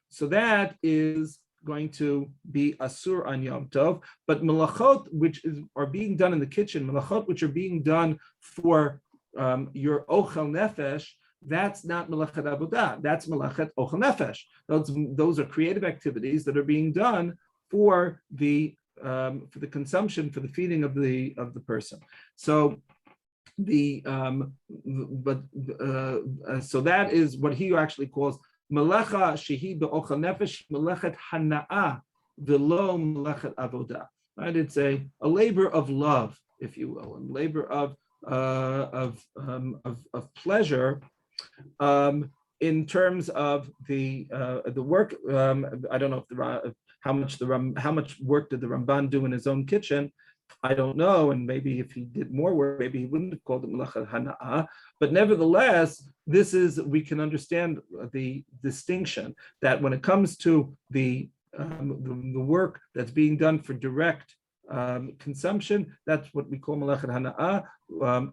so that is going to be asur on Yom Tov. But melachot which are being done in the kitchen, melachot which are being done for your ochel nefesh, that's not melachet avodah. That's melachet ochel nefesh. Those are creative activities that are being done for the consumption, for the feeding of the person. So so that is what he actually calls melecha shehi be'ochel nefesh, melechet hana'ah v'lo melechet avodah. Right? It's a labor of love, if you will, a labor of pleasure, in terms of the work. I don't know how much work did the Ramban do in his own kitchen. I don't know, and maybe if he did more work, maybe he wouldn't have called it melachet hana'ah. But nevertheless, we can understand the distinction that when it comes to the work that's being done for direct consumption, that's what we call melachet hana'ah.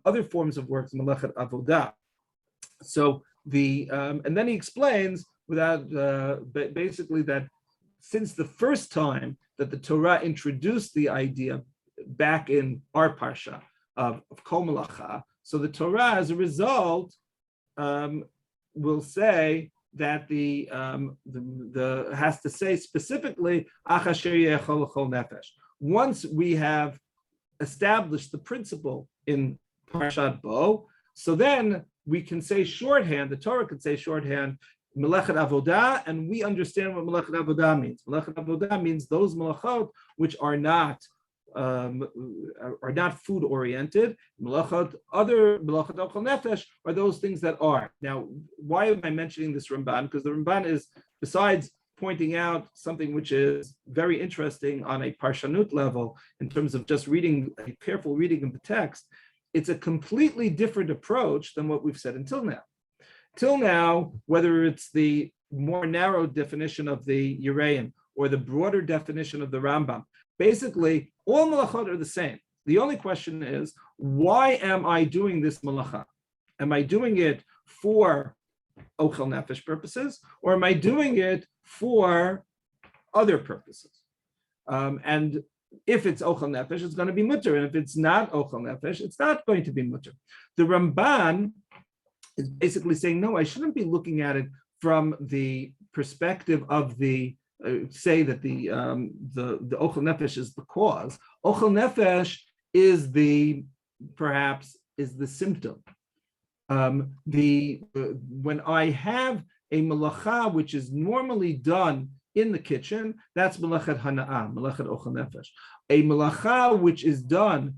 Other forms of work is melachet avodah. So and then he explains basically that since the first time that the Torah introduced the idea back in our parsha of kol melacha, so the Torah, as a result, will say that the has to say specifically achasher yechol l'chol nefesh. Once we have established the principle in Parshat Bo, so then we can say shorthand. The Torah can say shorthand melechet avodah, and we understand what melechet avodah means. Melechet avodah means those melachot which are not food oriented. Melachot ochel nefesh are those things that are. Now, why am I mentioning this Ramban? Because the Ramban is, besides pointing out something which is very interesting on a parshanut level in terms of just reading a careful reading of the text, it's a completely different approach than what we've said until now. Till now, whether it's the more narrow definition of the Yereim or the broader definition of the Rambam, basically all melachot are the same. The only question is, why am I doing this melacha? Am I doing it for ochel nefesh purposes, or am I doing it for other purposes? And if it's ochel nefesh, it's going to be mutter, and if it's not ochel nefesh, it's not going to be mutter. The Ramban is basically saying, no, I shouldn't be looking at it from the perspective of the say that the ochel nefesh is the cause. Ochel nefesh is perhaps the symptom. When I have a melacha which is normally done in the kitchen, that's melechet hana'ah, melechet ochel nefesh. A melacha which is done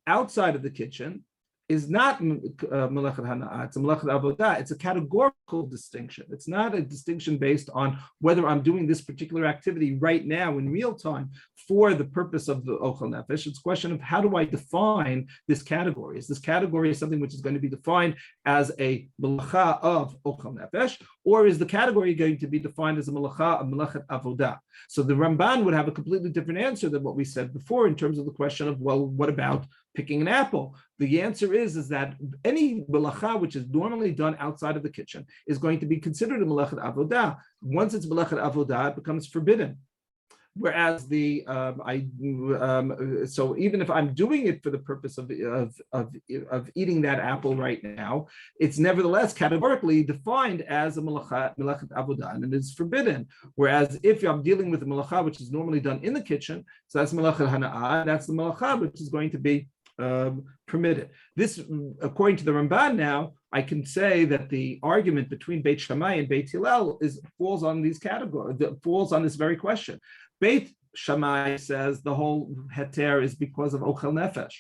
outside of the kitchen, is not Melachet Hana'ah, it's a Melachet Avodah. It's a categorical distinction. It's not a distinction based on whether I'm doing this particular activity right now in real time for the purpose of the Ochel Nefesh. It's a question of how do I define this category? Is this category something which is going to be defined as a Melacha of Ochel Nefesh, or is the category going to be defined as a Melacha of Melachet Avodah? So the Ramban would have a completely different answer than what we said before in terms of the question of, well, what about picking an apple? The answer is that any melacha which is normally done outside of the kitchen is going to be considered a melachet avodah. Once it's melachet avodah, it becomes forbidden. Whereas so even if I'm doing it for the purpose of eating that apple right now, it's nevertheless categorically defined as a melachet avodah, and it is forbidden. Whereas if I'm dealing with a melacha which is normally done in the kitchen, so that's melachet hana'ah, that's the melacha which is going to be permitted. This, according to the Ramban now, I can say that the argument between Beit Shammai and Beit Hillel falls on these categories, falls on this very question. Beit Shammai says the whole heter is because of Ochel Nefesh.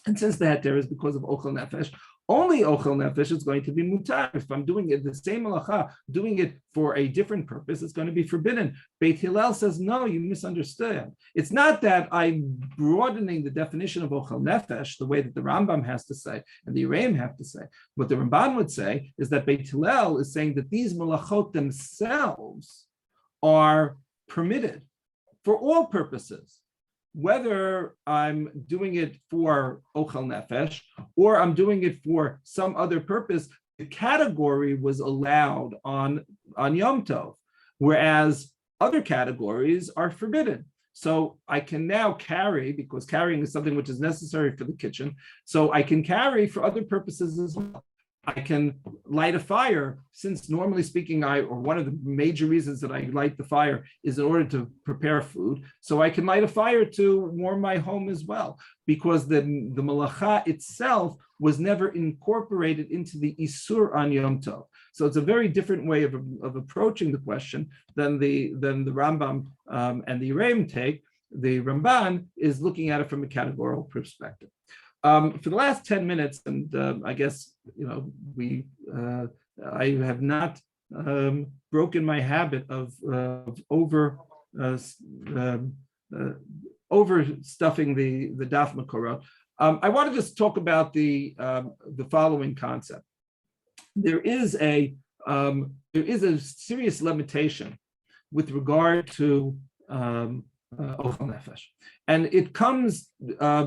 And since the heter is because of Ochel Nefesh, only Ochel Nefesh is going to be mutar. If I'm doing it, the same malacha, doing it for a different purpose, it's going to be forbidden. Beit Hillel says, no, you misunderstand. It's not that I'm broadening the definition of Ochel Nefesh the way that the Rambam has to say and the Yereim have to say. What the Ramban would say is that Beit Hillel is saying that these malachot themselves are permitted for all purposes, whether I'm doing it for Ochel Nefesh or I'm doing it for some other purpose. The category was allowed on Yom Tov, whereas other categories are forbidden. So I can now carry, because carrying is something which is necessary for the kitchen, so I can carry for other purposes as well. I can light a fire, since normally speaking, one of the major reasons that I light the fire is in order to prepare food. So I can light a fire to warm my home as well, because the malacha itself was never incorporated into the Isur on Yom Tov. So it's a very different way of approaching the question than the Rambam and the Yereim take. The Ramban is looking at it from a categorical perspective. For the last 10 minutes, and I guess, I have not broken my habit of overstuffing the Daf Makorot. I want to just talk about the following concept. There is a serious limitation with regard to Ochel Nefesh, and it comes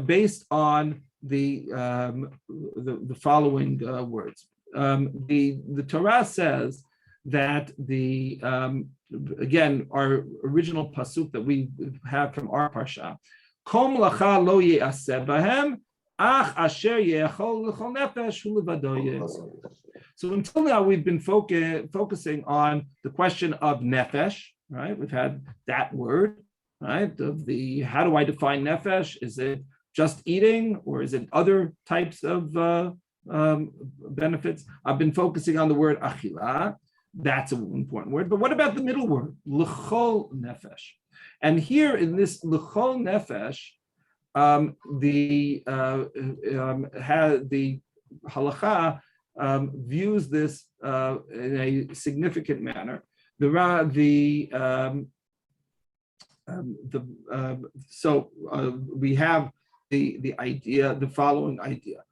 based on the following words. The Torah says that again, our original pasuk that we have from our parsha, Kol melacha lo ye'aseh bahem, ach asher ye'echol l'chol nefesh hu levado ye'aseh. So until now, we've been focusing on the question of nefesh, right? We've had that word, right? Of how do I define nefesh? Is it just eating, or is it other types of benefits? I've been focusing on the word achila. That's an important word. But what about the middle word, l'chol nefesh? And here in this l'chol nefesh, the halacha views this in a significant manner. We have the idea, the following idea.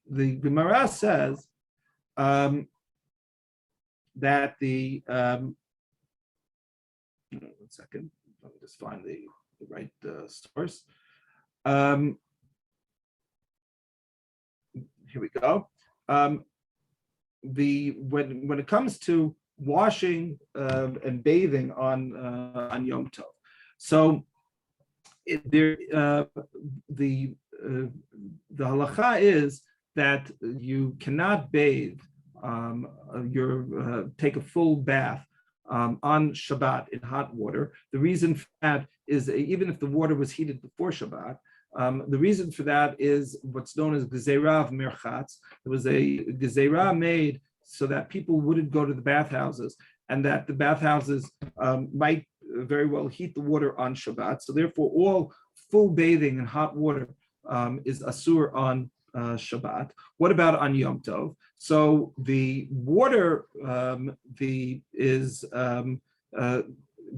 The Gemara says that one second, let me just find the right source. Here we go. When it comes to washing and bathing on Yom Tov, so the halacha is that you cannot bathe take a full bath on Shabbat in hot water. The reason for that is, even if the water was heated before Shabbat, the reason for that is what's known as Gezerah of Merchatz. There was a Gezerah made so that people wouldn't go to the bathhouses, and that the bathhouses might very well heat the water on Shabbat. So therefore, all full bathing in hot water is asur on Shabbat. What about on Yom Tov? So the water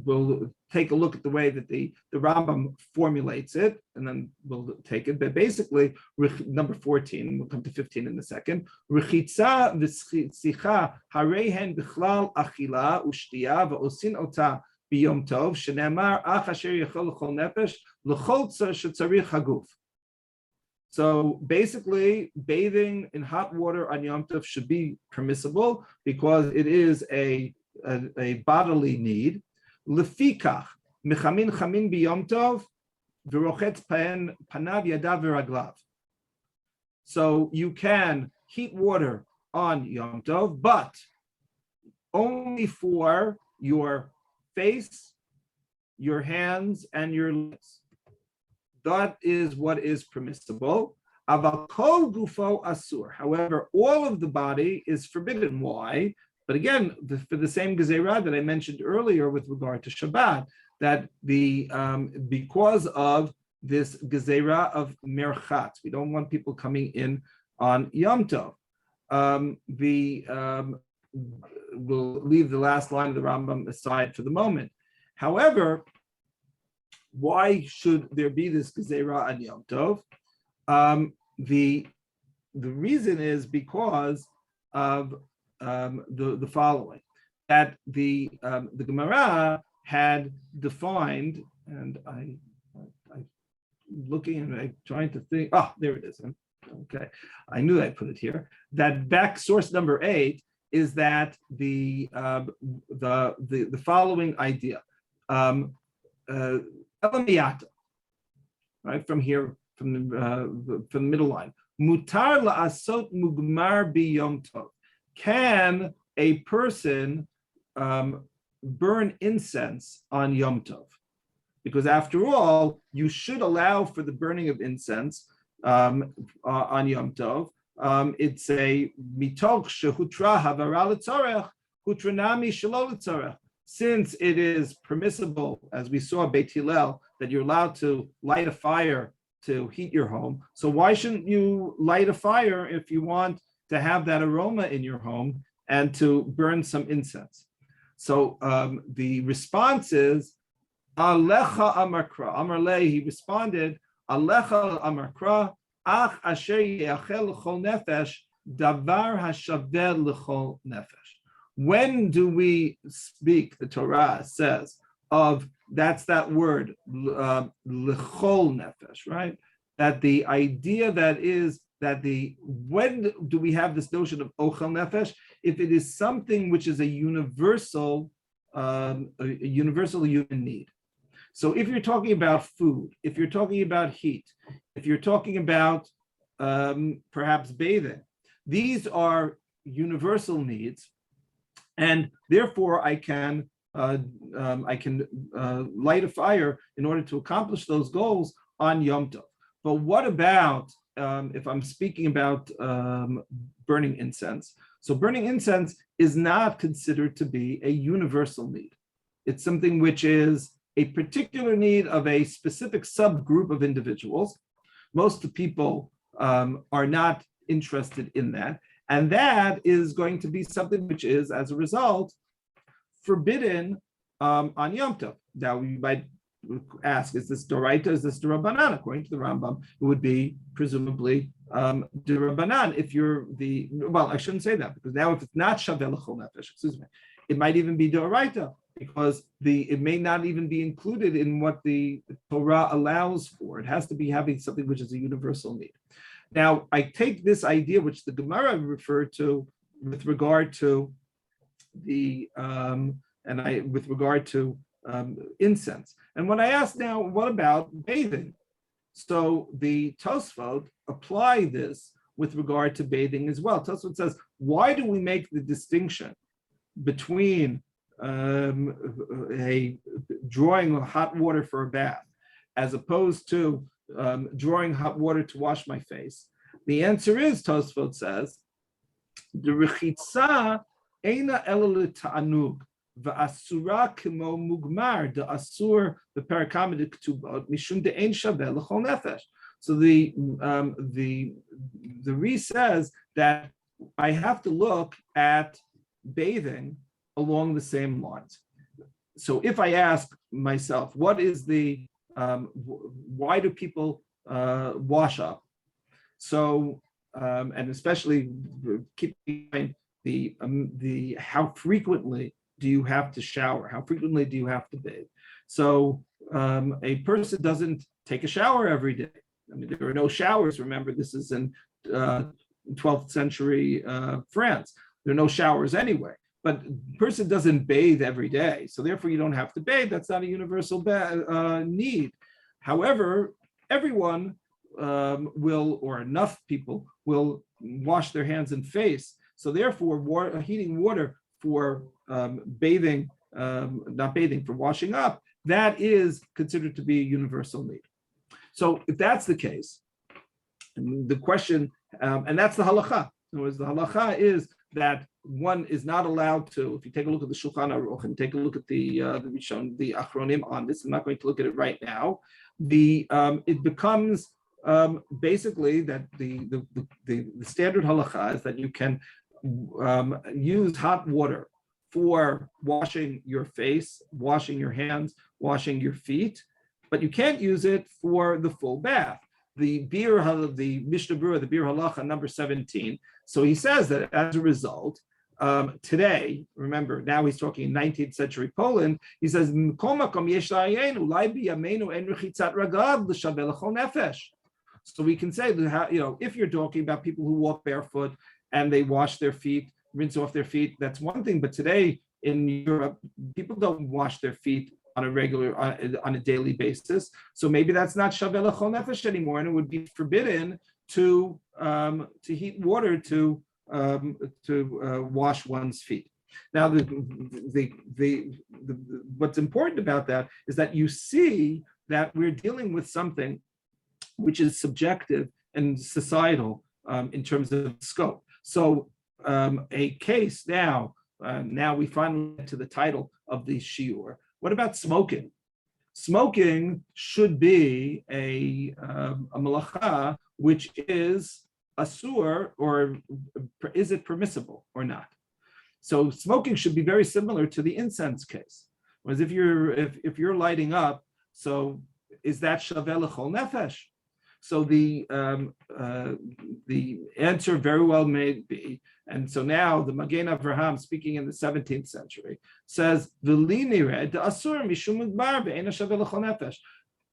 we'll take a look at the way that the Rambam formulates it, and then we'll take it. But basically, number 14, we'll come to 15 in a second. Rechitza v'sicha harehen bichlal achila ushtiya v'osin ota biyom tov shenemar ach asher yachol l'chol nefesh l'chol tzar shetzarich haguf. So basically, bathing in hot water on Yom Tov should be permissible because it is a bodily need. Lefikach mechamin chamin biyom tov v'rochetz panav yadav v'raglav. So you can heat water on Yom Tov, but only for your face, your hands, and your legs. That is what is permissible. Aval kol gufo asur. However, all of the body is forbidden. Why? But again, for the same gezerah that I mentioned earlier with regard to Shabbat, that because of this gezerah of merchat, we don't want people coming in on Yom Tov. We'll leave the last line of the Rambam aside for the moment. However, why should there be this gezerah on Yom Tov? The reason is because of the following, that the Gemara had defined, and I'm looking and I'm trying to think. Oh, there it is. Okay, I knew I put it here. That back source number 8 is that the following idea. Right from here, from the middle line. Mutar la'asot mugmar biyom tov. Can a person burn incense on Yom Tov? Because after all, you should allow for the burning of incense on Yom Tov. It's a mitoch shehutra havara l'tzorech, hutranami shelo l'tzorech. Since it is permissible, as we saw Beit Hillel, that you're allowed to light a fire to heat your home, so why shouldn't you light a fire if you want to have that aroma in your home and to burn some incense? So the response is, Alecha amarkra. Amarle, he responded, Alecha amarkra, ach asher yeachel l'chol nefesh, davar hashaveh l'chol nefesh. When do we speak, the Torah says, of, that's that word, l'chol nefesh, right? That the idea that is, that when do we have this notion of ochel nefesh? If it is something which is a universal human need. So if you're talking about food, if you're talking about heat, if you're talking about perhaps bathing, these are universal needs, and therefore I can light a fire in order to accomplish those goals on Yom Tov. But what about if I'm speaking about burning incense? So burning incense is not considered to be a universal need. It's something which is a particular need of a specific subgroup of individuals. Most of the people are not interested in that. And that is going to be something which is, as a result, forbidden on Yom Tov. Now, we might ask, is this Doraita, is this D'Rabbanan? According to the Rambam, it would be presumably D'Rabbanan if you're well, I shouldn't say that, because now if it's not Shaveh L'chol Nefesh, excuse me, it might even be Doraita, because it may not even be included in what the Torah allows for. It has to be having something which is a universal need. Now, I take this idea, which the Gemara referred to with regard to incense. And when I asked now, what about bathing? So the Tosfot apply this with regard to bathing as well. Tosfot says, why do we make the distinction between drawing hot water for a bath as opposed to drawing hot water to wash my face? The answer is, Tosfot says, the rechitza eina ela l'ta'anug Va'asura kimo mugmar the asur the parakamid ketubot mishum de'ein shaveh l'chol nefesh. So the Re says that I have to look at bathing along the same lines. So if I ask myself, what is the why do people wash up? So and especially keep in mind the how frequently do you have to shower? How frequently do you have to bathe? So a person doesn't take a shower every day. I mean, there are no showers. Remember, this is in 12th century France. There are no showers anyway. But a person doesn't bathe every day, so therefore you don't have to bathe. That's not a universal need. However, everyone will, or enough people will wash their hands and face. So therefore, heating water for bathing, not bathing, for washing up, that is considered to be a universal need. So if that's the case, the question, and that's the halacha. In other words, the halacha is that one is not allowed to, if you take a look at the Shulchan Aruch and take a look at the Achronim on this, I'm not going to look at it right now, it becomes basically that the standard halacha is that you can use hot water for washing your face, washing your hands, washing your feet, but you can't use it for the full bath. The Mishnah Berurah, the Bir Halacha number 17. So he says that as a result, today, remember, now he's talking in 19th century Poland, he says, so we can say, if you're talking about people who walk barefoot and they wash their feet, rinse off their feet, that's one thing. But today in Europe, people don't wash their feet on a daily basis. So maybe that's not shaveh l'chol nefesh anymore, and it would be forbidden to heat water to wash one's feet. Now, what's important about that is that you see that we're dealing with something which is subjective and societal in terms of scope. So a case now we finally get to the title of the shiur. What about smoking? Smoking should be a malacha which is asur, or is it permissible or not? So smoking should be very similar to the incense case. Whereas if you're lighting up, so is that shaveh l'chol nefesh? So the answer very well may be, and so now the Magen Avraham, speaking in the 17th century, says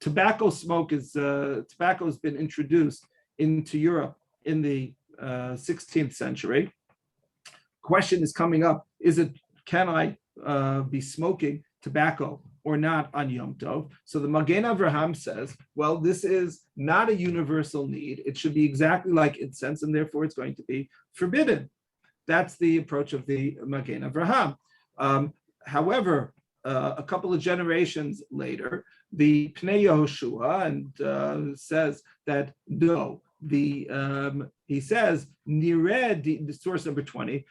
tobacco smoke tobacco has been introduced into Europe in the 16th century. Question is coming up: can I be smoking tobacco or not on Yom Tov? So the Magen Avraham says, well, this is not a universal need. It should be exactly like incense, and therefore it's going to be forbidden. That's the approach of the Magen Avraham. However, a couple of generations later, the Pnei Yehoshua and says that no. He says, the source number 20,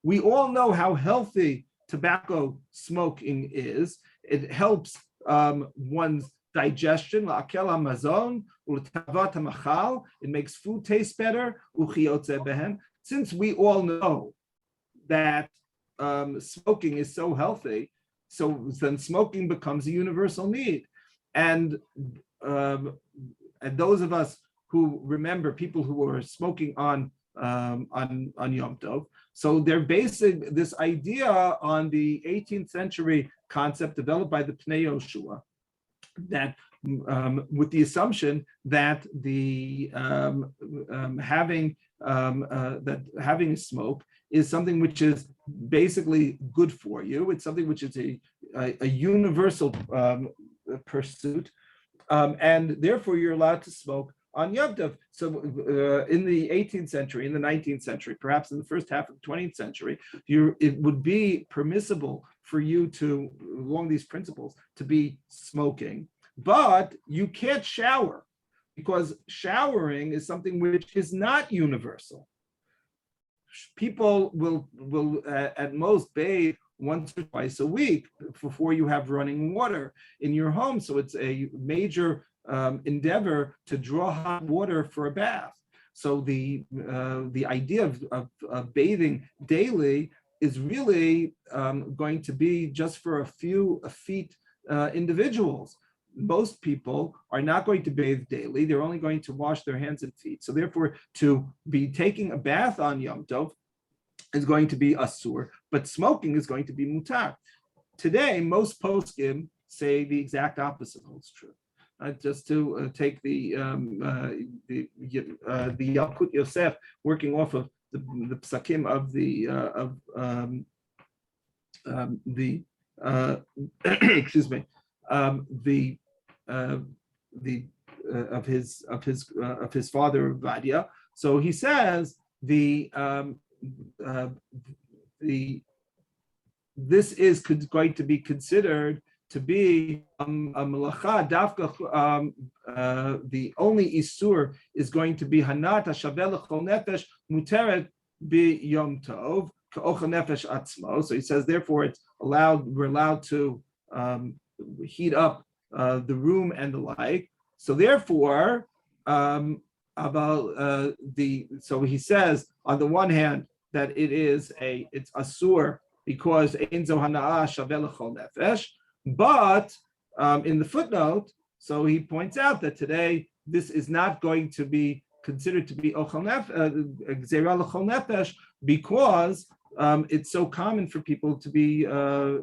we all know how healthy tobacco smoking is. It helps one's digestion. It makes food taste better. Since we all know that smoking is so healthy, so then smoking becomes a universal need. And those of us who remember people who were smoking on Yom Tov, so they're basing this idea on the 18th century concept developed by the Pnei Yehoshua, that with the assumption that having a smoke is something which is basically good for you. It's something which is a universal pursuit, and therefore you're allowed to smoke on Yom Tov. So in the 18th century, in the 19th century, perhaps in the first half of the 20th century, it would be permissible for you to, along these principles, to be smoking, but you can't shower, because showering is something which is not universal. people will at most bathe once or twice a week before you have running water in your home. So it's a major endeavor to draw hot water for a bath. So the idea of bathing daily is really going to be just for a few feet individuals. Most people are not going to bathe daily. They're only going to wash their hands and feet. So therefore, to be taking a bath on Yom Tov is going to be asur, but smoking is going to be mutar. Today, most poskim say the exact opposite holds true. Just to take the Yalkut Yosef, working off of the psakim of the excuse me, of his father Vadia. So he says this is going to be considered to be a melacha. Dafka, the only isur is going to be hanat hashaveh l'chol nefesh muteret b'yom tov ka'ochel nefesh atzmo. So he says, therefore, it's allowed. We're allowed to heat up the room and the like. So therefore, so he says on the one hand that it's asur because ein zo hana'ah shaveh l'chol nefesh. But in the footnote, so he points out that today this is not going to be considered to be ochel nefesh because it's so common for people to be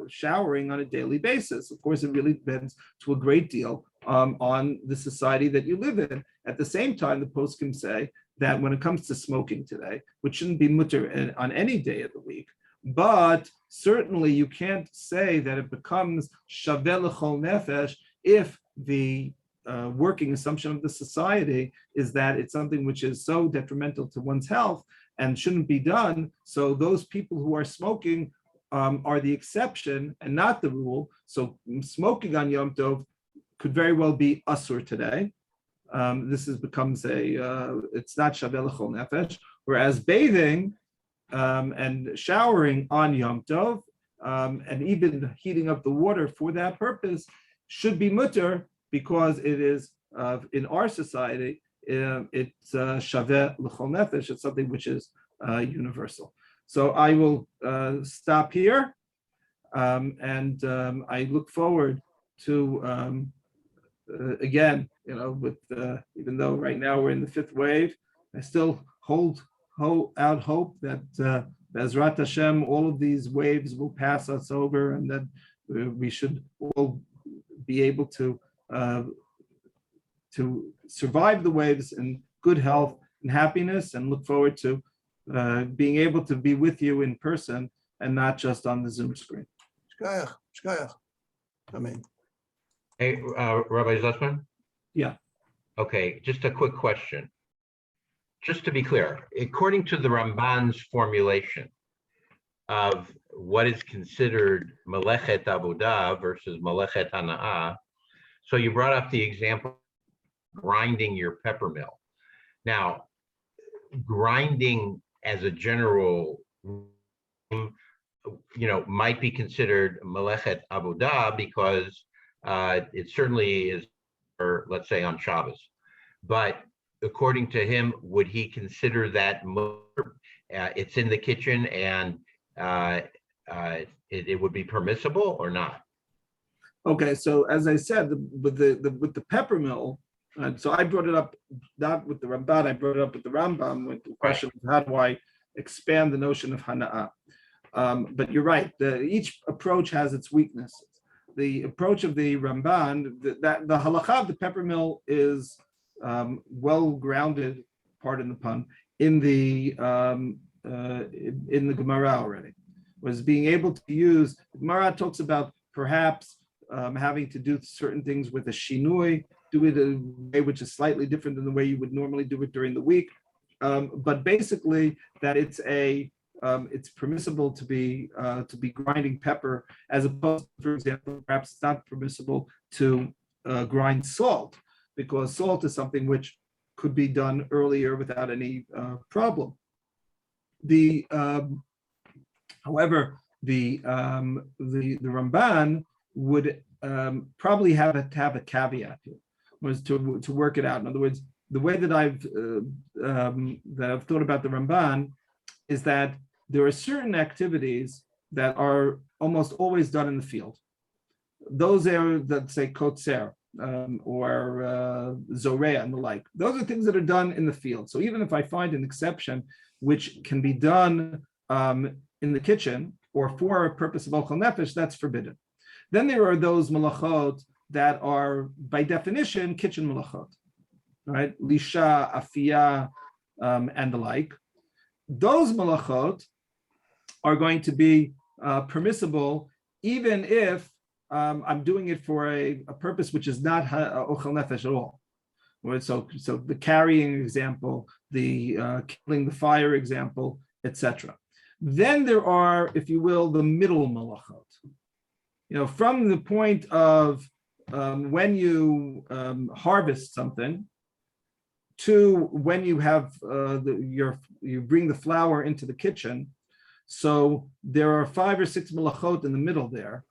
showering on a daily basis. Of course, it really depends to a great deal on the society that you live in. At the same time, the poskim say that when it comes to smoking today, which shouldn't be mutter on any day of the week, but certainly you can't say that it becomes shaveh l'chol nefesh if the working assumption of the society is that it's something which is so detrimental to one's health and shouldn't be done. So those people who are smoking are the exception and not the rule. So smoking on Yom Tov could very well be asur today. This becomes it's not shaveh l'chol nefesh, whereas bathing and showering on Yom Tov, and even heating up the water for that purpose should be mutter because it is in our society it's shaveh l'chol nefesh. It's something which is universal. So I will stop here, and I look forward to again, with even though right now we're in the fifth wave, I still hold out hope that Be'ezrat Hashem, all of these waves will pass us over, and that we should all be able to survive the waves in good health and happiness, and look forward to being able to be with you in person and not just on the Zoom screen. Shkoyach. Amen. Hey, Rabbi Susman? Yeah. Okay, just a quick question. Just to be clear, according to the Ramban's formulation of what is considered melechet avodah versus melechet hana'ah, so you brought up the example of grinding your pepper mill. Now, grinding as a general, might be considered melechet avodah because it certainly is, or let's say on Shabbos, but according to him, would he consider that it's in the kitchen and it would be permissible or not? Okay, so as I said, with the pepper mill, so I brought it up not with the Ramban, I brought it up with the Rambam with the question of how do I expand the notion of hana'ah. But you're right, each approach has its weaknesses. The approach of the Ramban, the halakha of the pepper mill is well grounded, pardon the pun, in the Gemara already. Was being able to use, Gemara talks about perhaps having to do certain things with a shinui, do it in a way which is slightly different than the way you would normally do it during the week. But basically that it's permissible to be grinding pepper, as opposed to, for example, perhaps it's not permissible to grind salt, because salt is something which could be done earlier without any problem. However, the Ramban would probably have a caveat here, was to work it out. In other words, the way that I've thought about the Ramban is that there are certain activities that are almost always done in the field. Those are, let's say, kotzer or zorea and the like. Those are things that are done in the field. So even if I find an exception which can be done in the kitchen or for a purpose of Ochel Nefesh, that's forbidden. Then there are those malachot that are, by definition, kitchen malachot, right? Lisha, afia, and the like. Those malachot are going to be permissible even if I'm doing it for a purpose which is not Ochel Nefesh at all. Right? So the carrying example, the killing the fire example, etc. Then there are, if you will, the middle malachot. From the point of when you harvest something to when you have you bring the flour into the kitchen. So there are 5 or 6 malachot in the middle there.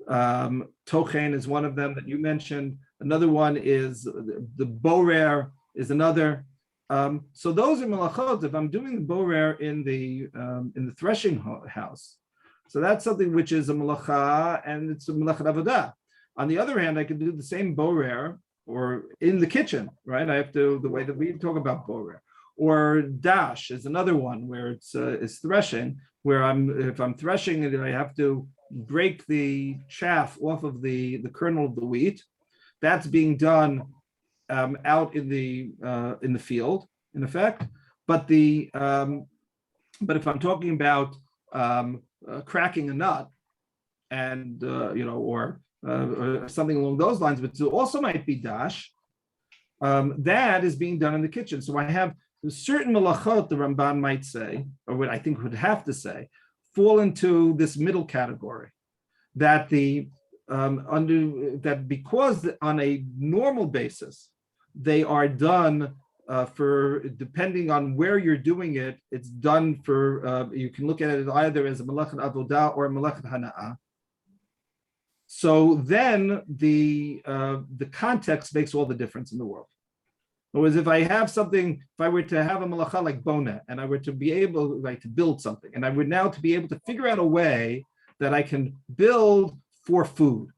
Tochen is one of them that you mentioned. Another one is the borer is another. So those are malachot. If I'm doing the borer in the threshing house, so that's something which is a malacha and it's a malachat avodah. On the other hand, I can do the same borer or in the kitchen, right? I have to, the way that we talk about borer. Or dash is another one where it's threshing, where if I'm threshing it, I have to break the chaff off of the kernel of the wheat. That's being done out in the field, in effect. But if I'm talking about cracking a nut, and or something along those lines, but it also might be dash. That is being done in the kitchen. So I have certain malachot, the Ramban might say, or what I think would have to say, fall into this middle category. That that because on a normal basis they are done for, depending on where you're doing it, it's done for. You can look at it either as a malachat avodah or a malachat hana'ah. So then the context makes all the difference in the world. Whereas if I have something, if I were to have a malacha like bona, and I were to be able to build something, and I would now to be able to figure out a way that I can build for food,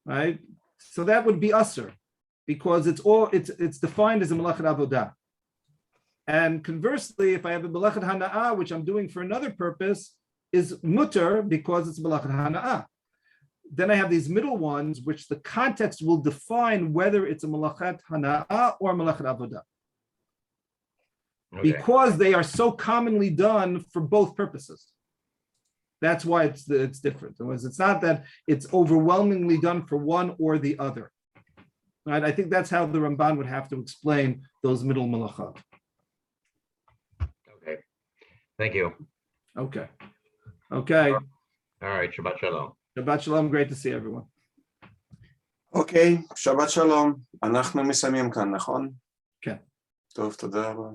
right? So that would be usher, because it's defined as a malachat avodah. And conversely, if I have a malachat hana'ah, which I'm doing for another purpose, is mutter because it's malachat hana'ah. Then I have these middle ones, which the context will define whether it's a malachat hana'ah or malachat avodah. Okay. Because they are so commonly done for both purposes. That's why it's different. It's not that it's overwhelmingly done for one or the other. Right? I think that's how the Ramban would have to explain those middle malachat. Okay. Thank you. Okay. All right. Shabbat shalom. Shabbat shalom, great to see everyone. אוקיי, שבת שלום. אנחנו מסיימים כאן, נכון? כן. טוב, תודה רבה.